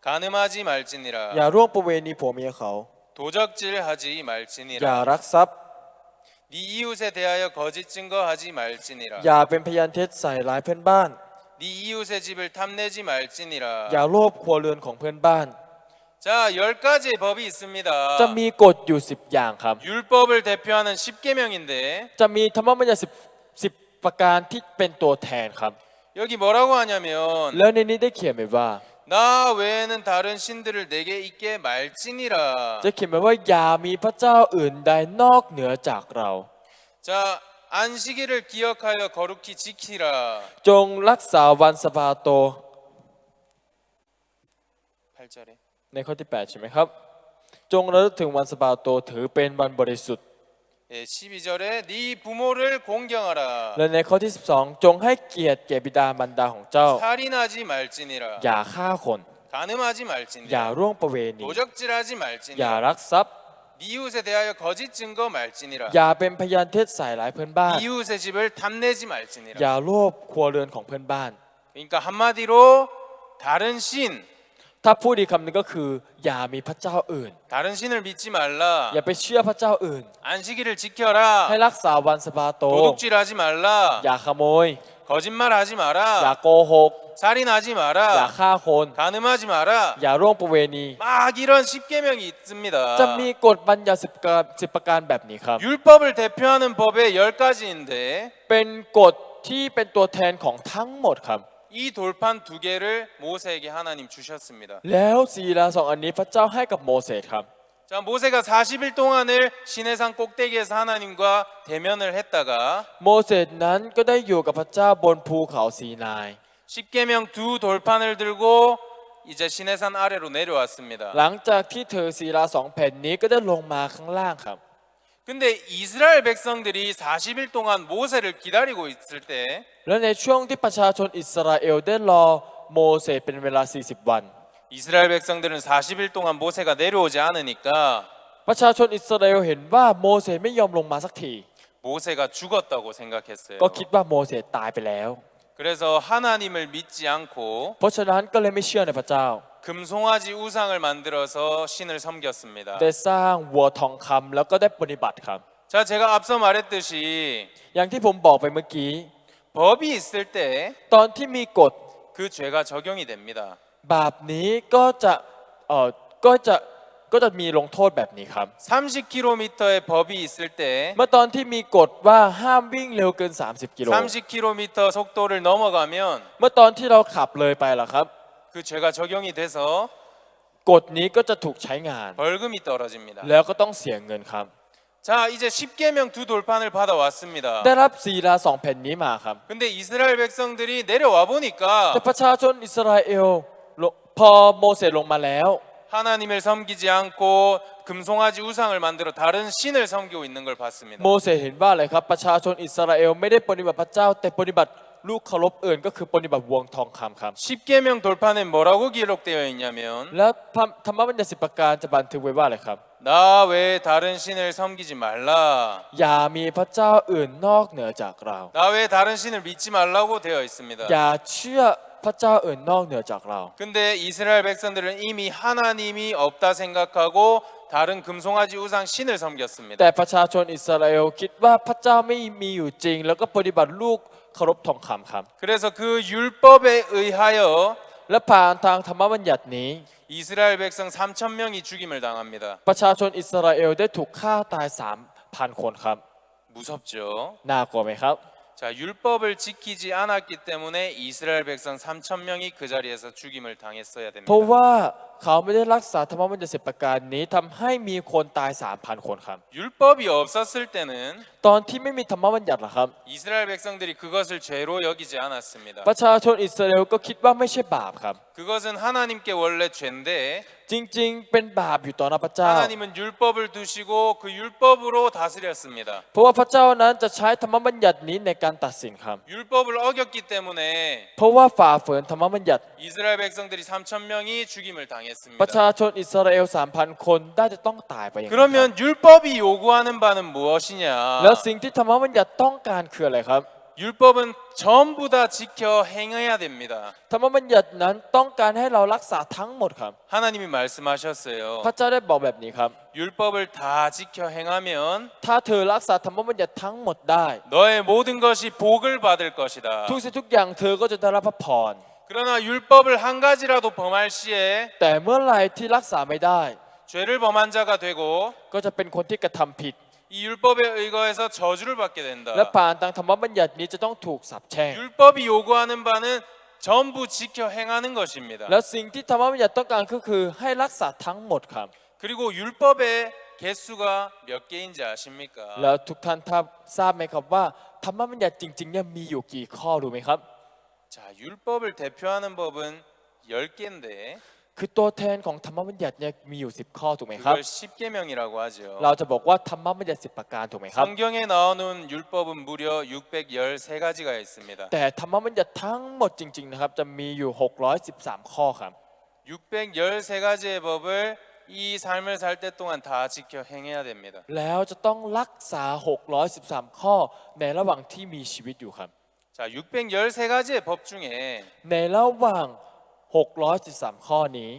간음하지 말지니라. อย่าร่วงประเวณีผัวเมียเขา 도적질하지 อย่า 말지니라. รักทรัพย์ 네 이웃에 대하여 거짓 증거하지 말지니라. อย่าเป็นพยานเท็จใส่ร้ายเพื่อนบ้าน 네 이웃의 집을 탐내지 말지니라. อย่าโลภครัวเรือนของเพื่อนบ้าน 자, 10가지의 법이 있습니다. จะมีกฎอยู่10อย่างครับ 율법을 대표하는 10계명인데 จะมีธรรมบัญญัติ10ประการที่เป็นตัวแทนครับ 여기 뭐라고 하냐면 แล้วในนี้ได้เขียนไว้ว่า 나 외에는 다른 신들을 내게 있게 말지니라. จะเขียนไว้ว่าอย่ามีพระเจ้าอื่นใดนอกเหนือจากเรา 자, 안식일을 기억하여 거룩히 지키라. จงรักษาวันสะบาโต 8절에 ในข้อที่8ใช่ไหมครับ จงระลึกถึงวันสะบาโตถือเป็นวันบริสุทธิ์ 예, 12절에 네 부모를 공경하라. และในข้อที่12จงให้เกียรติแก่บิดามารดาของเจ้า 살인하지 말지니라. อย่าฆ่าคน 간음하지 อย่า 말지니라. ร่วงประเวณี 도적질하지 อย่า 말지니라. รักทรัพย์ 네 이웃에 대하여 거짓 증거 말지니라. อย่าเป็นพยานเท็จใส่ร้ายเพื่อนบ้าน 이웃의 집을 탐내지 말지니라. อย่าโลภครัวเรือนของเพื่อนบ้าน 그러니까 한마디로 다른 신, ถ้าพูดอีกคำหนึงก็คือ อย่ามีพระเจ้าอื่น 다른 신을 믿지 말라. อย่าไปเชื่อพระเจ้าอื่น 안식일을 지켜라. ให้รักษาวันสะบาโต 도둑질하지 말라. อย่าขโมย 거짓말하지 อย่า 마라. โกหก 살인하지 อย่า 마라. ฆ่าคน 간음하지 마라. อย่าร่วงประเวณี 막 이런 10계명이 있습니다. จะมีกฎบัญญัติ10ประการแบบนี้ครับ 율법을 대표하는 법의 10가지인데 เป็นกฎที่เป็นตัวแทนของทั้งหมดครับ 이 돌판 두 개를 모세에게 하나님 주셨습니다. แล้วศีลา2อันนี้พระเจ้าให้กับโมเสสครับ 자, 모세가 40일 동안을 시내산 꼭대기에서 하나님과 대면을 했다가 โมเสสนั้นก็ได้อยู่กับพระเจ้าบนภูเขาซีนาย 10계명 두 돌판을 들고 이제 시내산 아래로 내려왔습니다. หลังจากที่ถือศีลา2แผ่นนี้ก็ได้ลงมาข้างล่างครับ 근데 이스라엘 백성들이 40일 동안 모세를 기다리고 있을 때 และในช่วงที่ประชาชนอิสราเอลได้รอโมเสสเป็นเวลา40วัน 이스라엘 백성들은 40일 동안 모세가 내려오지 않으니까 ประชาชนอิสราเอลเห็นว่าโมเสสไม่ยอมลงมาสักที 모세가 죽었다고 생각했어요. ก็คิดว่าโมเสสตายไปแล้ว 그래서 그래서 하나님을 믿지 않고 เพราะฉะนั้นก็เลยไม่เชื่อในพระเจ้า 금송아지 우상을 만들어서 신을 섬겼습니다. ได้สร้างวัวทองคำแล้วก็ได้ปฏิบัติครับ 자, 제가 앞서 말했듯이 อย่างที่ผมบอกไปเมื่อกี้ 법이 있을 때 ตอนที่มีกฎ 그 죄가 적용이 됩니다. แบบนี้ก็จะก็จะมีลงโทษแบบนี้ครับ 30km의 법이 있을 때 เมื่อตอนที่มีกฎว่าห้ามวิ่งเร็วเกิน 30 กิโล 30km 속도를 넘어가면 เมื่อตอนที่เราขับเลยไปล่ะครับ 그 죄가 적용이 돼서 กฎนี้ก็จะถูกใช้งาน 벌금이 떨어집니다. แล้วก็ต้องเสียเงินครับ 자, 이제 10계명 두 돌판을 받아왔습니다. ได้รับศีลา2แผ่นนี้มาครับ 근데 이스라엘 백성들이 내려와 보니까 แต่ประชาชนอิสราเอลพอโมเสสลงมาแล้ว 하나님을 섬기지 않고 금송아지 우상을 만들어 다른 신을 섬기고 있는 걸 봤습니다. โมเสสเห็นว่าอะไรครับประชาชนอิสราเอลไม่ได้ปฏิบัติพระเจ้าแต่ปฏิบัติลูกเคารพอื่นก็คือปฏิบัติวัวทองคำครับ 10계명 돌판에 뭐라고 기록되어 있냐면 แล้วธรรมบัญญัติ10ประการจะบันทึกไว้ว่าอะไรครับ 나 외에 다른 신을 섬기지 말라. อย่ามีพระเจ้าอื่นนอกเหนือจากเรา 나 외에 다른 신을 믿지 말라고 되어 있습니다. อย่าเชื่อพระเจ้าอื่นนอกเหนือจากเรา 근데 이스라엘 백성들은 이미 하나님이 없다 생각하고 다른 금송아지 우상 신을 섬겼습니다. แต่ประชาชนอิสราเอลคิดว่าพระเจ้าไม่มีอยู่จริง แล้วก็ปฏิบัติลูกเคารพทองคำครับ 그래서 그 율법에 의하여 และผ่านทางธรรมบัญญัตินี้ 이스라엘 백성 3,000명이 죽임을 당합니다. ประชาชนอิสราเอลได้ถูกฆ่าตาย 3,000 คนครับ 무섭죠? น่ากลัวไหมครับ 자, 율법을 지키지 않았기 때문에 이스라엘 백성 3,000명이 그 자리에서 죽임을 당했어야 เพราะ 됩니다. ว่าเขาไม่ได้รักษาธรรมบัญญัติ10ประการนี้ทำให้มีคนตาย 3,000 คนครับ 율법이 없었을 때는 ตอนที่ไม่มีธรรมบัญญัติล่ะครับ 이스라엘 백성들이 그것을 죄로 여기지 않았습니다. ประชาชนอิสราเอลก็คิดว่าไม่ใช่บาปครับ 그것은 하나님께 원래 죄인데 จริงๆ เป็นบาปอยู่ต่อหน้าพระเจ้า 하나님은 율법을 두시고 그 율법으로 다스렸습니다. เพราะว่าพระเจ้านั้นจะใช้ธรรมบัญญัตินี้ในการตัดสินครับ 율법을 어겼기 때문에 เพราะว่าฝ่าฝืนธรรมบัญญัติ 이스라엘 백성들이 3,000명이 죽임을 ประ 당했습니다. ชาชนอิสราเอล 3,000 คนได้จะต้องตายไปอย่างนั้นครับ 그러면 율법이 요구하는 바는 무엇이냐? แล้วสิ่งที่ธรรมบัญญัติต้องการคืออะไรครับ 율법은 전부 다 지켜 행해야 됩니다. ธรรมบัญญัตินั้นต้องการให้เรารักษาทั้งหมดครับ 하나님이 말씀하셨어요. พระเจ้าได้บอกแบบนี้ครับ 율법을 다 지켜 행하면 ถ้าเธอรักษาธรรมบัญญัติทั้งหมดได้ 너의 모든 것이 복을 받을 것이다. ทุกสิ่งทุกอย่างเธอก็จะได้รับพระพร 그러나 율법을 한 가지라도 범할 시에 แต่เมื่อไหร่ที่รักษาไม่ได้ 죄를 범한 자가 되고 ก็จะเป็นคนที่กระทำผิด 이 율법에 의거해서 저주를 받게 된다. และผ่านทางธรรมบัญญัตินี้จะต้องถูกสาปแช่ง 율법이 요구하는 바는 전부 지켜 행하는 것입니다. แล้วสิ่งที่ธรรมบัญญัติต้องการก็คือให้รักษาทั้งหมดครับ 그리고 율법의 개수가 몇 개인지 아십니까? แล้วทุกท่านทราบไหมครับว่าธรรมบัญญัติจริงๆเนี่ยมีอยู่กี่ข้อรู้ไหมครับ 자, 율법을 대표하는 법은 10개인데 คือตัวแทนของธรรมบัญญัติเนี่ยมีอยู่10ข้อถูกไหมครับ 그걸 10계명이라고 하죠. เราจะบอกว่าธรรมบัญญัติ10ประการถูกไหมครับ 성경에 나오는 율법은 무려 613가지가 있습니다. แต่ธรรมบัญญัติทั้งหมดจริงๆนะครับจะมีอยู่613ข้อครับ 613가지의 법을 이 삶을 살 때 동안 다 지켜 행해야 됩니다. แล้วจะต้องรักษา613ข้อในระหว่างที่มีชีวิตอยู่ครับ 자, 613가지의 법 중에 ในระหว่าง613ข้อนี้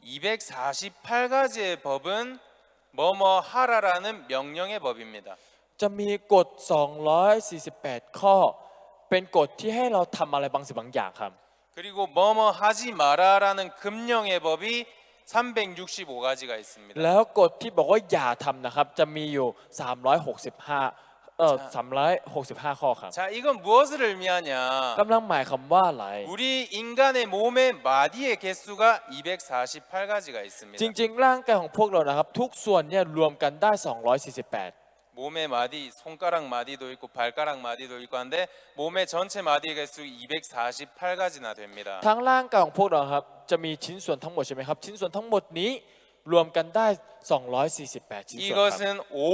248가지의 법은 뭐뭐 하라라는 명령의 법입니다. จะมีกฎ248ข้อเป็นกฎที่ให้เราทำอะไรบางสิ่งบางอย่างครับ 그리고 뭐뭐 하지 마라라는 금령의 법이 365가지가 있습니다. แล้วกฎที่บอกว่าอย่าทำนะครับจะมีอยู่365ข้อครับ 자, 이건 무엇을 의미하냐? กำลังหมายคำว่าอะไร 우리 인간의 몸의 마디의 개수가 248가지가 있습니다. จริงๆร่างกายของพวกเรานะครับทุกส่วนเนี่ยรวมกันได้248 몸의 마디, 손가락 마디도 있고 발가락 마디도 있고 한데 몸의 전체 마디의 개수 248가지나 됩니다. ทั้งร่างกายของพวกเราครับจะมีชิ้นส่วนทั้งหมดใช่ไหมครับชิ้นส่วนทั้งหมดนี้รวมกันได้248ชิ้นส่วนครับ 이것은 온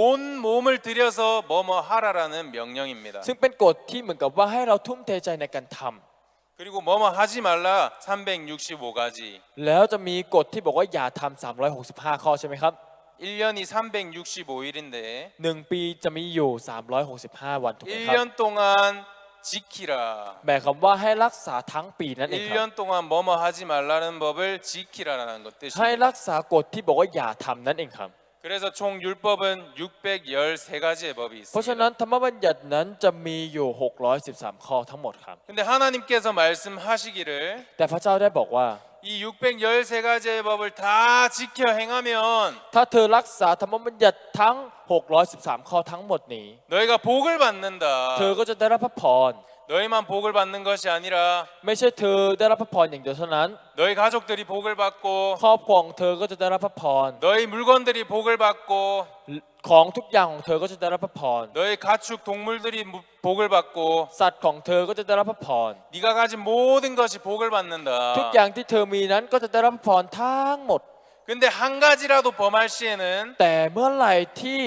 몸을 들여서 뭐뭐 하라라는 명령입니다. ซึ่งเป็นกฎที่เหมือนกับว่าให้เราทุ่มเทใจในการทำ 그리고 뭐뭐 하지 말라 365가지. แล้วจะมีกฎที่บอกว่าอย่าทำ365ข้อใช่ไหมครับ 1년이 365일인데 1 ปีจะมีอยู่365วันถูกไหมครับ 1년 동안 지키라. หมายความว่าให้รักษาทั้งปีนั่นเองครับ 1년 동안 뭐뭐 하지 말라는 법을 지키라라는 것 ให้ 뜻입니다. รักษากฎที่บอกว่าอย่าทำนั่นเองครับ 그래서 총 율법은 613가지의 법이 เพราะฉะนั้ 있습니다. นธรรมบัญญัตินั้นจะมีอยู่613ข้อทั้งหมดครับ 근데 하나님께서 말씀하시기를 แต่พระเจ้าได้บอกว่า 이 613가지의 법을 다 지켜 행하면 ถ้าเธอรักษาธรรมบัญญัติทั้ง613ข้อทั้งหมดนี้ 너희가 복을 받는다. เธอก็จะได้รับพระพร 너희만 복을 받는 것이 아니라 ไม่ใช่เธอได้รับพระพรอย่างเดียวเท่านั้น 너희 가족들이 복을 받고 ครอบครัวของเธอก็จะได้รับพระพร 너희 물건들이 복을 받고 ของทุกอย่างของเธอก็จะได้รับพระพร 너희 가축 동물들이 복을 받고 สัตว์ของเธอก็จะได้รับพระพร 네가 가진 모든 것이 복을 ทุก 받는다. อย่างที่เธอมีนั้นก็จะได้รับพระพรทั้งหมด 근데 한 가지라도 범할 시에는 แต่เมื่อไหร่ที่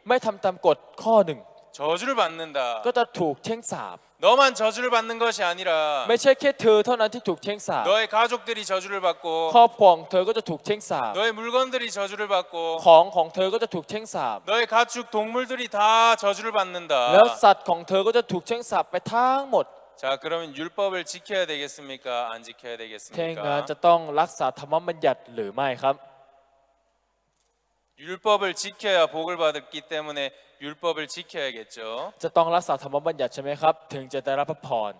ไม่ทำตามกฎข้อหนึ่ง 저주를 받는다. ก็จะถูกเช่งสาป 너만 저주를 받는 것이 아니라 ไม่ใช่แค่เธอเท่านั้นที่ถูกเช่งสาป 너의 가족들이 저주를 คร 받고 อบครัวของเธอก็จะถูกเช่งสาป 너의 물건들이 저주를 받고 ของเธอก็จะถูกเช่งสาป 너의 가축 동물들이 다 저주를 แล้ว 받는다. สัตว์ของเธอก็จะถูกเช่งสาปไปทั้งหมด 자, 그러면 율법을 지켜야 되겠습니까? 안 지켜야 ถ้าอย่างนั้น 되겠습니까? จะต้องรักษาธรรมบัญญัติหรือไม่ครับ 율법을 지켜야 복을 받았기 때문에 율법을 지켜야겠죠. จะต้องรักษาธรรมบัญญัติใช่ไหมครับ ถึงจะได้รับพระพร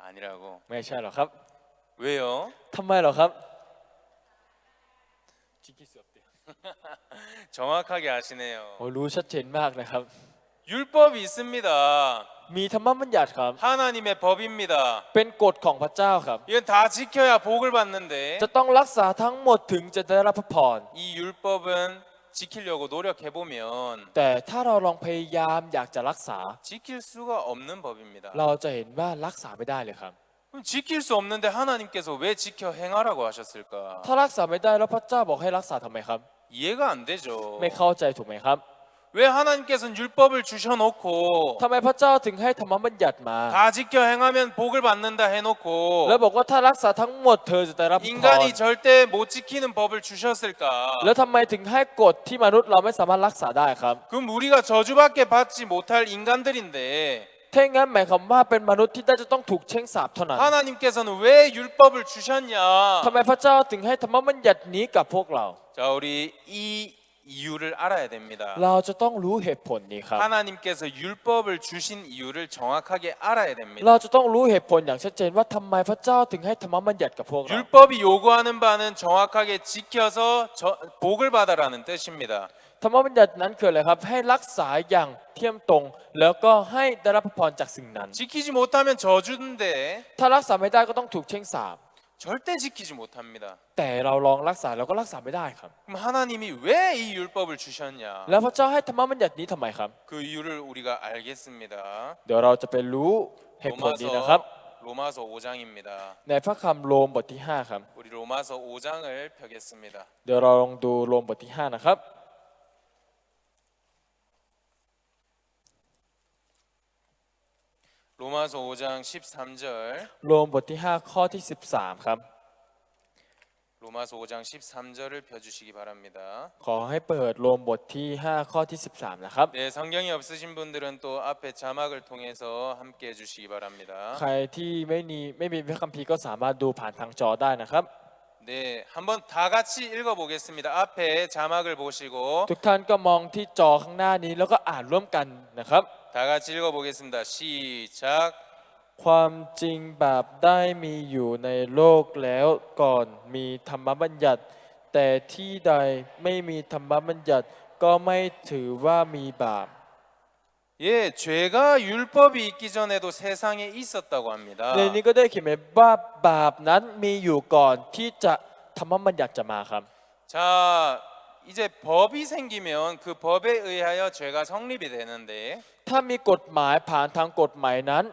아니라고. ไม่ใช่หรอกครับ 왜요? ทำไมหรอครับ 정확하게 아시네요. โอ้รู้ชัดเจนมากนะครับ 율법이 있습니다. มีธรรมบัญญัติครับ 하나님의 법입니다. เป็นกฎของพระเจ้าครับ 이건 다 지켜야 복을 받는데 จะต้องรักษาทั้งหมดถึงจะได้รับพระพร 이 율법은 지키려고 노력해 보면 แต่ถ้าเราลองพยายามอยากจะรักษา 지킬 수가 없는 법입니다. เราจะเห็นว่ารักษาไม่ได้เลยครับ 그럼 지킬 수 없는데 하나님께서 왜 지켜 행하라고 하셨을까? ถ้ารักษาไม่ได้แล้วพระเจ้าบอกให้รักษาทำไมครับ 이해가 안 되죠. ไม่เข้าใจถูกไหมครับ 왜 하나님께서는 율법을 주셔놓고 ทำไมพระเจ้าถึงให้ธรรมบัญญัติมา 다 지켜 행하면 복을 받는다 แล้ว 해놓고 บอกว่าถ้ารักษาทั้งหมดเธอจะได้รับพร 인간이 절대 못 지키는 법을 주셨을까? แล้วทำไมถึงให้กฎที่มนุษย์เราไม่สามารถรักษาได้ครับ 그럼 우리가 저주밖에 받지 못할 인간들인데 ถ้าอย่างนั้นหมายความว่าเป็นมนุษย์ที่ได้จะต้องถูกเช่งสาปเท่านั้น 하나님께서는 왜 율법을 주셨냐? ทำไมพระเจ้าถึงให้ธรรมบัญญัตินี้กับพวกเรา 자, 우리 이 이유를 알아야 됩니다. เราจะต้องรู้เหตุผลนี้ครับ 하나님께서 율법을 주신 이유를 정확하게 알아야 เรา 됩니다. จะต้องรู้เหตุผลอย่างชัดเจนว่าทำไมพระเจ้าถึงให้ธรรมบัญญัติกับพวกเรา 율법이 요구하는 바는 정확하게 지켜서 복을 받아라는 뜻입니다. ธรรมบัญญัตินั้นคืออะไรครับ ให้รักษาอย่างเที่ยมตรง แล้วก็ให้ได้รับพระพรจากสิ่งนั้น 지키지 못하면 저주인데 ถ้ารักษาไม่ได้ก็ต้องถูกเช่งสาป 절대 지키지 못합니다. แต่เราลองรักษาเราก็รักษาไม่ได้ครับ 그럼 하나님이 왜 이 율법을 주셨냐? แล้วพระเจ้าให้ธรรมบัญญัตินี้ทำไมครับ 그 이유를 우리가 알겠습니다. เดี๋ยวเราจะไปรู้เหตุผลนี้นะครับ 로마서 5장입니다. ในพระคำโรมบทที่5ครับ 우리 로마서 5장을 펴겠습니다. เดี๋ยวเราลองดูโรมบทที่5นะครับ 로마서 5장 13절 โรมบทที่5ข้อที่13ครับ 로마서 5장 13절을 펴주시기 바랍니다. ขอให้เปิดโรมบทที่5ข้อที่13นะครับ 네, 성경이 없으신 분들은 또 앞에 자막을 통해서 함께 해주시기 바랍니다. ใครที่ไม่มีพระคัมภีร์ก็สามารถดูผ่านทางจอได้นะครับ 네, 한번 다 같이 읽어보겠습니다. 앞에 자막을 보시고 ทุกท่านก็มองที่จอข้างหน้านี้แล้วก็อ่านร่วมกันนะครับ 다 같이 읽어보겠습니다. 시작. ความจริงบาปได้มีอยู่ในโลกแล้วก่อนมีธรรมบัญญัติ แต่ที่ใดไม่มีธรรมบัญญัติก็ไม่ถือว่ามีบาป 예, 죄가 율법이 있기 전에도 세상에 있었다고 합니다. ในนี้ก็ได้เขียนไว้ว่าบาปนั้นมีอยู่ก่อนที่จะธรรมบัญญัติจะมาครับ 자, 이제 법이 생기면 그 법에 의하여 죄가 성립이 되는데 ถ้ามีกฎหมายผ่านทางกฎหมายนั้น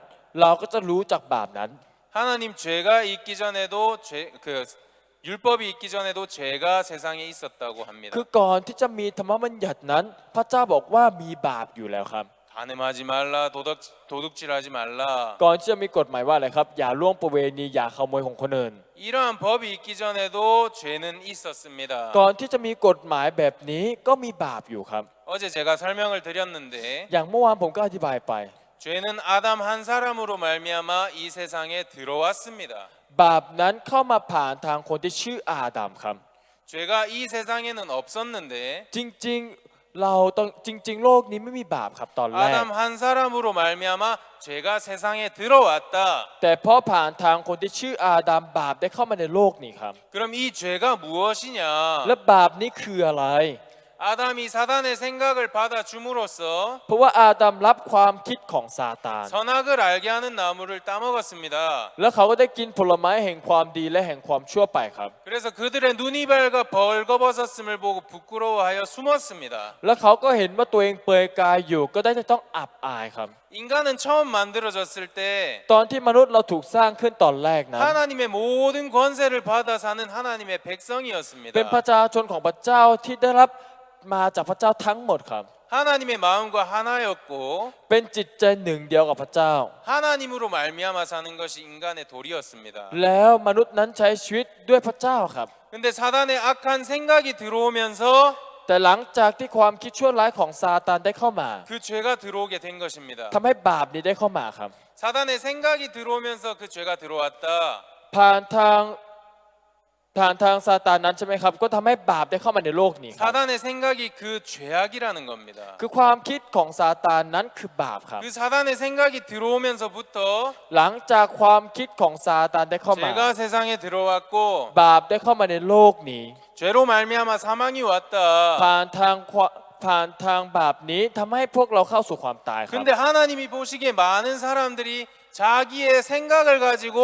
เราก็จะรู้จากบาปนั้น 하나님 죄가 있기 전에도 율법이 있기 전에도 죄가 세상에 있었다고 합니다. คือก่อนที่จะมีธรรมบัญญัตินั้น พระเจ้าบอกว่ามีบาปอยู่แล้วครับ 간음하지 말라, 도둑질하지 말라. ก่อนที่จะมีกฎหมายว่าอะไรครับอย่าล่วงประเวณีอย่าขโมยของคนอื่น 이러한 법이 있기 전에도 죄는 있었습니다. ก่อนที่จะมีกฎหมายแบบนี้ก็มีบาปอยู่ครับ 어제 제가 설명을 드렸는데 อย่างเมื่อวานผมก็อธิบายไป 죄는 아담 한 사람으로 말미암아 이 세상에 들어왔습니다. บาปนั้นเข้ามาผ่านทางคนที่ชื่ออาดัมครับ 죄가 이 세상에는 없었는데 จริงๆเราต้องจริงๆโลกนี้ไม่มีบาปครับตอนแรก 아담 한 사람으로 말미암아 죄가 세상에 들어왔다. แต่เพราะผ่านทางคนที่ชื่ออาดัมบาปได้เข้ามาในโลกนี้ครับ 그럼 이 죄가 무엇이냐? และบาปนี้คืออะไร 아담이 사단의 생각을 받아 줌으로써 เพราะว่าอาดัมรับความคิดของซาตาน 선악을 알게 하는 나무를 따먹었습니다. แล้วเขาก็ได้กินผลไม้แห่งความดีและแห่งความชั่วไปครับ 그래서 그들의 눈이 밝아 벌거벗었음을 보고 부끄러워하여 숨었습니다. แล้วเขาก็เห็นว่าตัวเองเปลือยกายอยู่ก็ได้จะต้องอับอายครับ 인간은 처음 만들어졌을 때 ตอนที่มนุษย์เราถูกสร้างขึ้นตอนแรกนั้น 하나님의 모든 권세를 받아 사는 하나님의 เป็น 백성이었습니다. ประชาชนของพระเจ้าที่ได้รับมาจากพระเจ้าทั้งหมดครับ 하나님의 마음과 하나였고 เป็นจิตใจหนึ่งเดียวกับพระเจ้า 하나님으로 말미암아 사는 것이 인간의 도리였습니다. แล้วมนุษย์นั้นใช้ชีวิตด้วยพระเจ้าครับ 근데 사단의 악한 생각이 들어오면서 แต่หลังจากที่ความคิดชั่วร้ายของซาตานได้เข้ามา 그 죄가 들어오게 된 것입니다. ทำให้บาปนี้ได้เข้ามาครับ 사단의 생각이 들어오면서 그 죄가 들어왔다. ผ่านทางซาตานนั้นใช่ไหมครับก็ทำให้บาปได้เข้ามาในโลกนี้ครับ 사단의 생각이 그 죄악이라는 겁니다. คือความคิดของซาตานนั้นคือบาปครับ 그 사단의 생각이 들어오면서부터 หลังจากความคิดของซาตานได้เข้ามา 죄가 세상에 들어왔고 บาปได้เข้ามาในโลกนี้ 죄로 말미암아 사망이 왔다. ผ่านทางบาปนี้ทำให้พวกเราเข้าสู่ความตายครับ 근데 하나님이 보시기에 많은 사람들이 자기의 생각을 가지고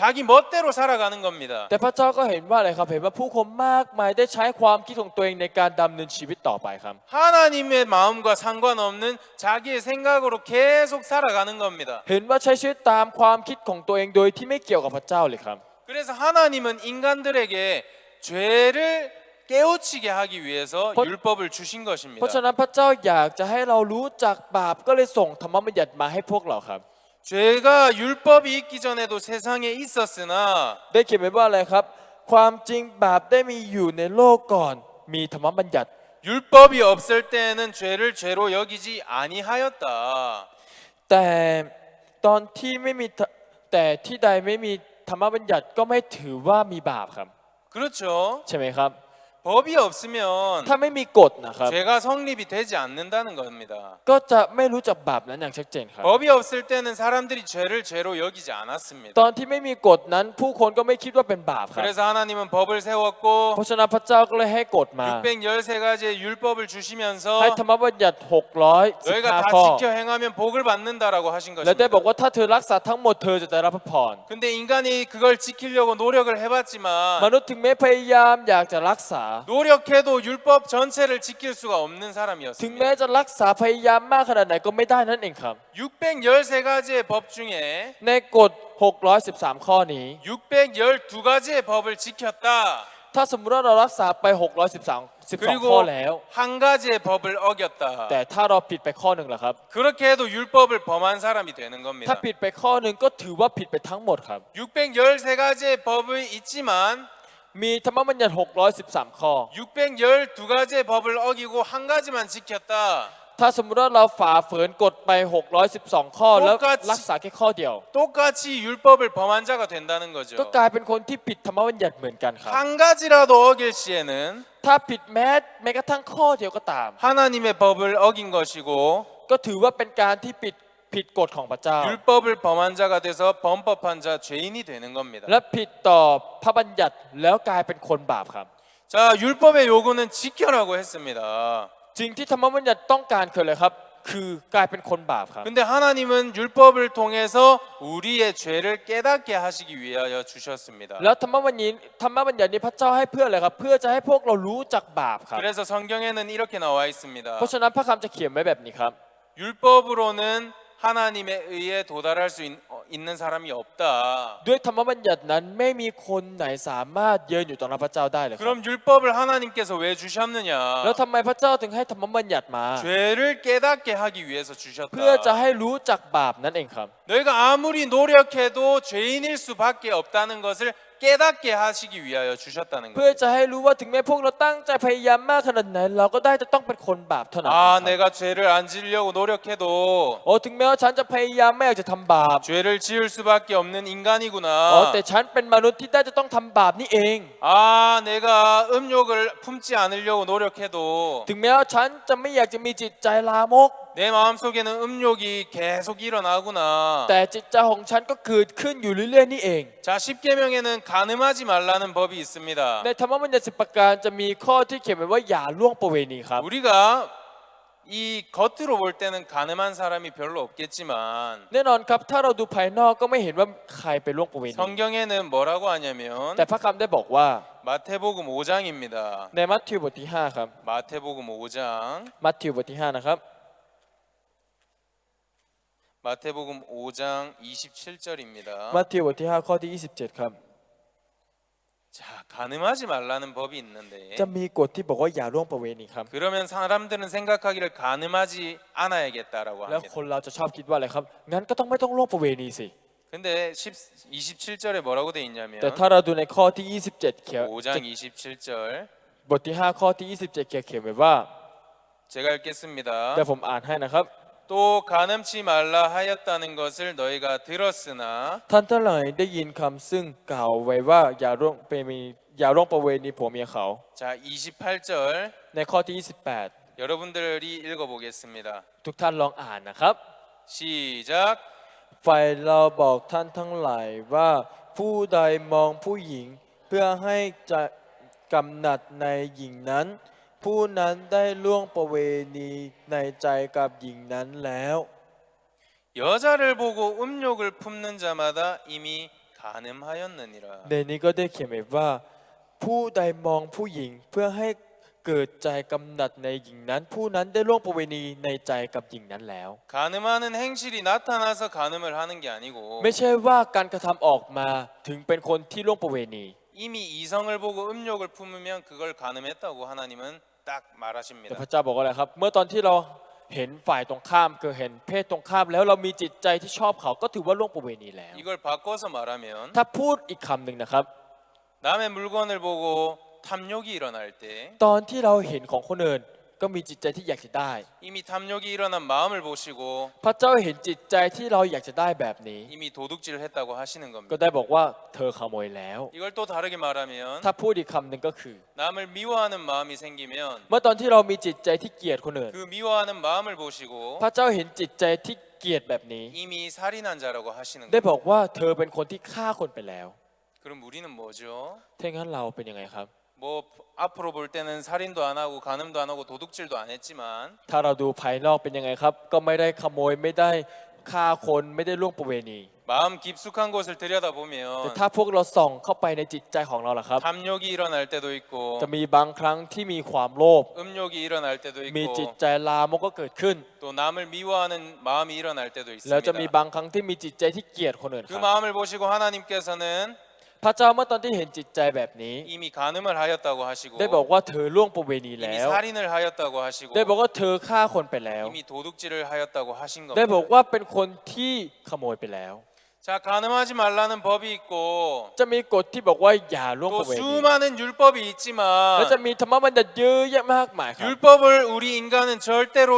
자기 멋대로 살아가는 겁니다. แต่พระเจ้าก็เห็นว่าอะไรครับเห็นว่าผู้คนมากมายได้ใช้ความคิดของตัวเองในการดำเนินชีวิตต่อไปครับ 하나님의 마음과 상관없는 자기의 생각으로 계속 살아가는 겁니다. เห็นว่าใช้ชีวิตตามความคิดของตัวเองโดยที่ไม่เกี่ยวกับพระเจ้าเลยครับ 그래서 하나님은 인간들에게 죄를 깨우치게 하기 위해서 율법을 주신 เพราะ 것입니다. ฉะนั้นพระเจ้าอยากจะให้เรารู้จักบาปก็เลยส่งธรรมบัญญัติมาให้พวกเราครับ 죄가 율법이 있기 전에도 세상에 있었으나 ได้เขียนไว้ว่าอะไรครับ ความจริงบาปได้มีอยู่ในโลกก่อนมีธรรมบัญญัติ 율법이 없을 때에는 죄를 죄로 여기지 아니하였다. แต่ตอนที่ไม่มีแต่ที่ใดไม่มีธรรมบัญญัติก็ไม่ถือว่ามีบาปครับ 그렇죠. ใช่ไหมครับ 법이 없으면 ถ้าไม่มีกฎนะครับ 죄가 성립이 되지 않는다는 겁니다. ก็จะไม่รู้จักบาปนั้นอย่างชัดเจนครับ 법이 없을 때는 사람들이 죄를 죄로 여기지 않았습니다. ตอนที่ไม่มีกฎนั้นผู้คนก็ไม่คิดว่าเป็นบาปครับ 그래서 하나님은 법을 세웠고 เพราะฉะนั้นพระเจ้าก็เลยให้กฎมา 613가지의 율법을 주시면서 ให้ธรรมบัญญัติ 너희가 다 615 ข้อ 지켜 행하면 복을 받는다라고 하신 และได้ 것입니다. บอกว่าถ้าเธอรักษาทั้งหมดเธอจะได้รับพระพร 근데 인간이 그걸 지키려고 노력을 해봤지만 มนุษย์ถึงแม้พยายามอยากจะรักษา 노력해도 율법 전체를 지킬 수가 없는 ถึง 사람이었습니다. แม้จะรักษาพยายามมากขนาดไหนก็ไม่ได้นั่นเองครับ 613가지의 법 중에 ในกฎ 613 ข้อนี้ 612가지의 법을 지켰다. ถ้าสมมติว่าเรารักษาไป 612 ข้อ 그리고 แล้ว 한 가지의 법을 어겼다. แต่ถ้าเราผิดไปข้อหนึ่งล่ะครับ 그렇게 해도 율법을 범한 사람이 되는 ถ้า 겁니다. ผิดไปข้อหนึ่งก็ถือว่าผิดไปทั้งหมดครับ 613가지의 법이 있지만 มีธรรมบัญญัติ 613 ข้อ 612가지의 법을 어기고 한 가지만 지켰다. ถ้าสมมติว่าเราฝ่าฝืนกฎไป 612 ข้อแล้ว 똑같이 รักษาแค่ข้อเดียว 똑같이 율법을 범한 자가 된다는 ก็ 거죠. กลายเป็นคนที่ผิดธรรมบัญญัติเหมือนกันครับ 한 가지라도 어길 시에는 ถ้าผิดแม้กระทั่งข้อเดียวก็ตาม 하나님의 법을 어긴 것이고 ก็ถือว่าเป็นการที่ผิดกฎของพระเจ้า 율법을 범한 자가 돼서 범법한 자 죄인이 되는 겁니다. และผิดต่อพระบัญญัติแล้วกลายเป็นคนบาปครับ 자, 율법의 요구는 지켜라고 했습니다. สิ่งที่ธรรมบัญญัติต้องการคืออะไรครับ คือกลายเป็นคนบาปครับ 근데 하나님은 율법을 통해서 우리의 죄를 깨닫게 하시기 위하여 주셨습니다. แล้วธรรมบัญญัตินี้พระเจ้าให้เพื่ออะไรครับ เพื่อจะให้พวกเรารู้จักบาปครับ 그래서 성경에는 이렇게 나와 있습니다. เพราะฉะนั้นพระคัมภีร์จะเขียนไว้แบบนี้ครับ 율법으로는 하나님의 의에 도달할 수 있는 사람이 없다. ด้วยธรรมบัญญัตินั้นไม่มีคนไหนสามารถยืนอยู่ต่อหน้าพระเจ้าได้เลยครับ 그럼 율법을 하나님께서 왜 주셨느냐? แล้วทำไมพระเจ้าถึงให้ธรรมบัญญัติมา 죄를 깨닫게 하기 위해서 เพื่อจะ 주셨다. ให้รู้จักบาปนั่นเองครับ 너희가 아무리 노력해도 죄인일 수밖에 없다는 것을 깨닫게 하시기 위하여 주셨다는 เพื่อ 거예요. จะให้รู้ว่าถึงแม้พวกเราตั้งใจพยายามมากขนาดไหนเราก็ได้จะต้องเป็นคนบาปเท่านั้นเองค 아, รับ 내가 죄를 안 지으려고 노력해도 โอ้ถึงแม้ว่าฉันจะพยายามไม่อยากจะทำบาป 죄를 지을 수밖에 없는 อ๋อ 인간이구나. แต่ฉันเป็นมนุษย์ที่ได้จะต้องทำบาปนี่เอง 아, 내가 음욕을 품지 않으려고 노력해도 ถึงแม้ว่าฉันจะไม่อยากจะมีจิตใจลามก 내 마음속에는 음욕이 계속 일어나구나. แต่จิตใจของฉันก็เกิดขึ้นอยู่เรื่อยๆนี่เอง 자, 10계명에는 간음하지 말라는 법이 있습니다. ในธรรมบัญญัติ10ประการจะมีข้อที่เขียนไว้ว่าอย่าล่วงประเวณีครับ 우리가 이 겉으로 볼 때는 간음한 사람이 별로 없겠지만 แน่นอนครับถ้าเราดูภายนอกก็ไม่เห็นว่าใครไปล่วงประเวณี 성경에는 뭐라고 하냐면 แต่พระคำได้บอกว่า 마태복음 5장입니다. ในมัทธิวบทที่5ครับ 마태복음 5장 มัทธิวบทที่5นะครับ 마태복음 5장 27절입니다. มัทธิวบทที่5ข้อที่27ครับ 자, 간음하지 말라는 법이 있는데 จะมีกฎที่บอกว่าอย่าล่วงประเวณีครับ 그러면 사람들은 생각하기를 간음하지 않아야겠다라고 แล้ว 합니다. คนเราจะชอบคิดว่าอะไรครับงั้นก็ต้องไม่ต้องล่วงประเวณีสิ 근데 27절에 뭐라고 돼 있냐면 แต่ถ้าเราดูในข้อที่27เขียน 5장 27절 บทที่5ข้อที่27เขียนไว้ว่า 제가 읽겠습니다. เดี๋ยวผมอ่านให้นะครับ 또 간음치 말라 하였다는 것을 너희가 들었으나 ท่านทั้งหลายได้ยินคำซึ่งกล่าวไว้ว่าอย่าล่วงประเวณีผัวเมียเขา 자, 28절 ในข้อที่ 여러분들이 읽어보겠습니다. 28 ทุกท่านลองอ่านนะครับ 시작. ฝ่ายเราบอกท่านทั้งหลายว่าผู้ใดมองผู้หญิงเพื่อให้จะกำหนัดในหญิงนั้น ผู้นั้นได้ล่วงประเวณีในใจกับหญิงนั้นแล้ว 여자를 보고 음욕을 품는 자마다 이미 간음하였느니라. ในนี้ก็ได้เขียนไว้ว่า ผู้ใดมองผู้หญิงเพื่อให้เกิดใจกำหนัดในหญิงนั้น ผู้นั้นได้ล่วงประเวณีในใจกับหญิงนั้นแล้ว 간음하는 행실이 나타나서 간음을 하는 게 아니고 ไม่ใช่ว่าการกระทำออกมาถึงเป็นคนที่ล่วงประเวณี 이미 이성을 보고 음욕을 품으면 그걸 간음했다고 하나님은 딱 แต่ 말하십니다. พระเจ้าบอกว่าอะไรครับ เมื่อตอนที่เราเห็นฝ่ายตรงข้ามคือเห็นเพศตรงข้ามแล้วเรามีจิตใจที่ชอบเขาก็ถือว่าล่วงประเวณีแล้ว 이걸 바꿔서 말하면 ถ้าพูดอีกคำหนึ่งนะครับ 남의 물건을 보고 탐욕이 일어날 때 ตอนที่เราเห็นของคนอื่นก็มีจิตใจที่อยากจะได้ 이미 탐욕이 일어난 마음을 보시고 พระเจ้าเห็นจิตใจที่เราอยากจะได้แบบนี้ 이미 도둑질을 했다고 하시는 ก็ 겁니다. ได้บอกว่าเธอขโมยแล้ว 이걸 또 다르게 말하면 ถ้าพูดอีกคำหนึ่งก็คือ 남을 미워하는 마음이 생기면 เมื่อตอนที่เรามีจิตใจที่เกลียดคนอื่น 그 미워하는 마음을 보시고 พระเจ้าเห็นจิตใจที่เกลียดแบบนี้ 이미 살인한 자라고 하시는 ได้ 겁니다. บอกว่าเธอเป็นคนที่ฆ่าคนไปแล้ว 그럼 우리는 뭐죠? ถ้างั้นเราเป็นยังไงครับ 뭐 앞으로 볼 때는 살인도 안 하고 간음도 안 하고 도둑질도 안 했지만 ถ้าเราดูภายนอกเป็นยังไงครับ ก็ไม่ได้ขโมยไม่ได้ฆ่าคนไม่ได้ล่วงประเวณี 마음 깊숙한 곳을 แต่ 들여다보면 ถ้าพวกเราส่องเข้าไปในจิตใจของเราล่ะครับ 탐욕이 일어날 때도 있고 จะมีบางครั้งที่มีความโลภ 음욕이 일어날 때도 มี 있고 จิตใจลามกก็เกิดขึ้น 또 남을 미워하는 마음이 일어날 때도 แล้วจะมี 있습니다. บางครั้งที่มีจิตใจที่เกลียดคนอื่นค 그 รับ 마음을 보시고 하나님께서는 พระเจ้าเมื่อตอนที่เห็นจิตใจแบบนี้ 이미 간음을 하였다고 하시고 ได้บอกว่าเธอล่วงประเวณี 이미 แล้ว 살인을 하였다고 하시고 ได้บอกว่าเธอฆ่าคนไปแล้ว 이미 도둑질을 하였다고 하신 ได้บอก 겁니다. ว่าเป็นคนที่ขโมยไปแล้ว 자, 간음하지 말라는 법이 있고 จะมีกฎที่บอกว่าอย่าล่วง 또 ประเวณี 수많은 율법이 และจะ 있지만 มีธรรมบัญญัติเยอะแยะมากมายครับ 율법을 우리 인간은 절대로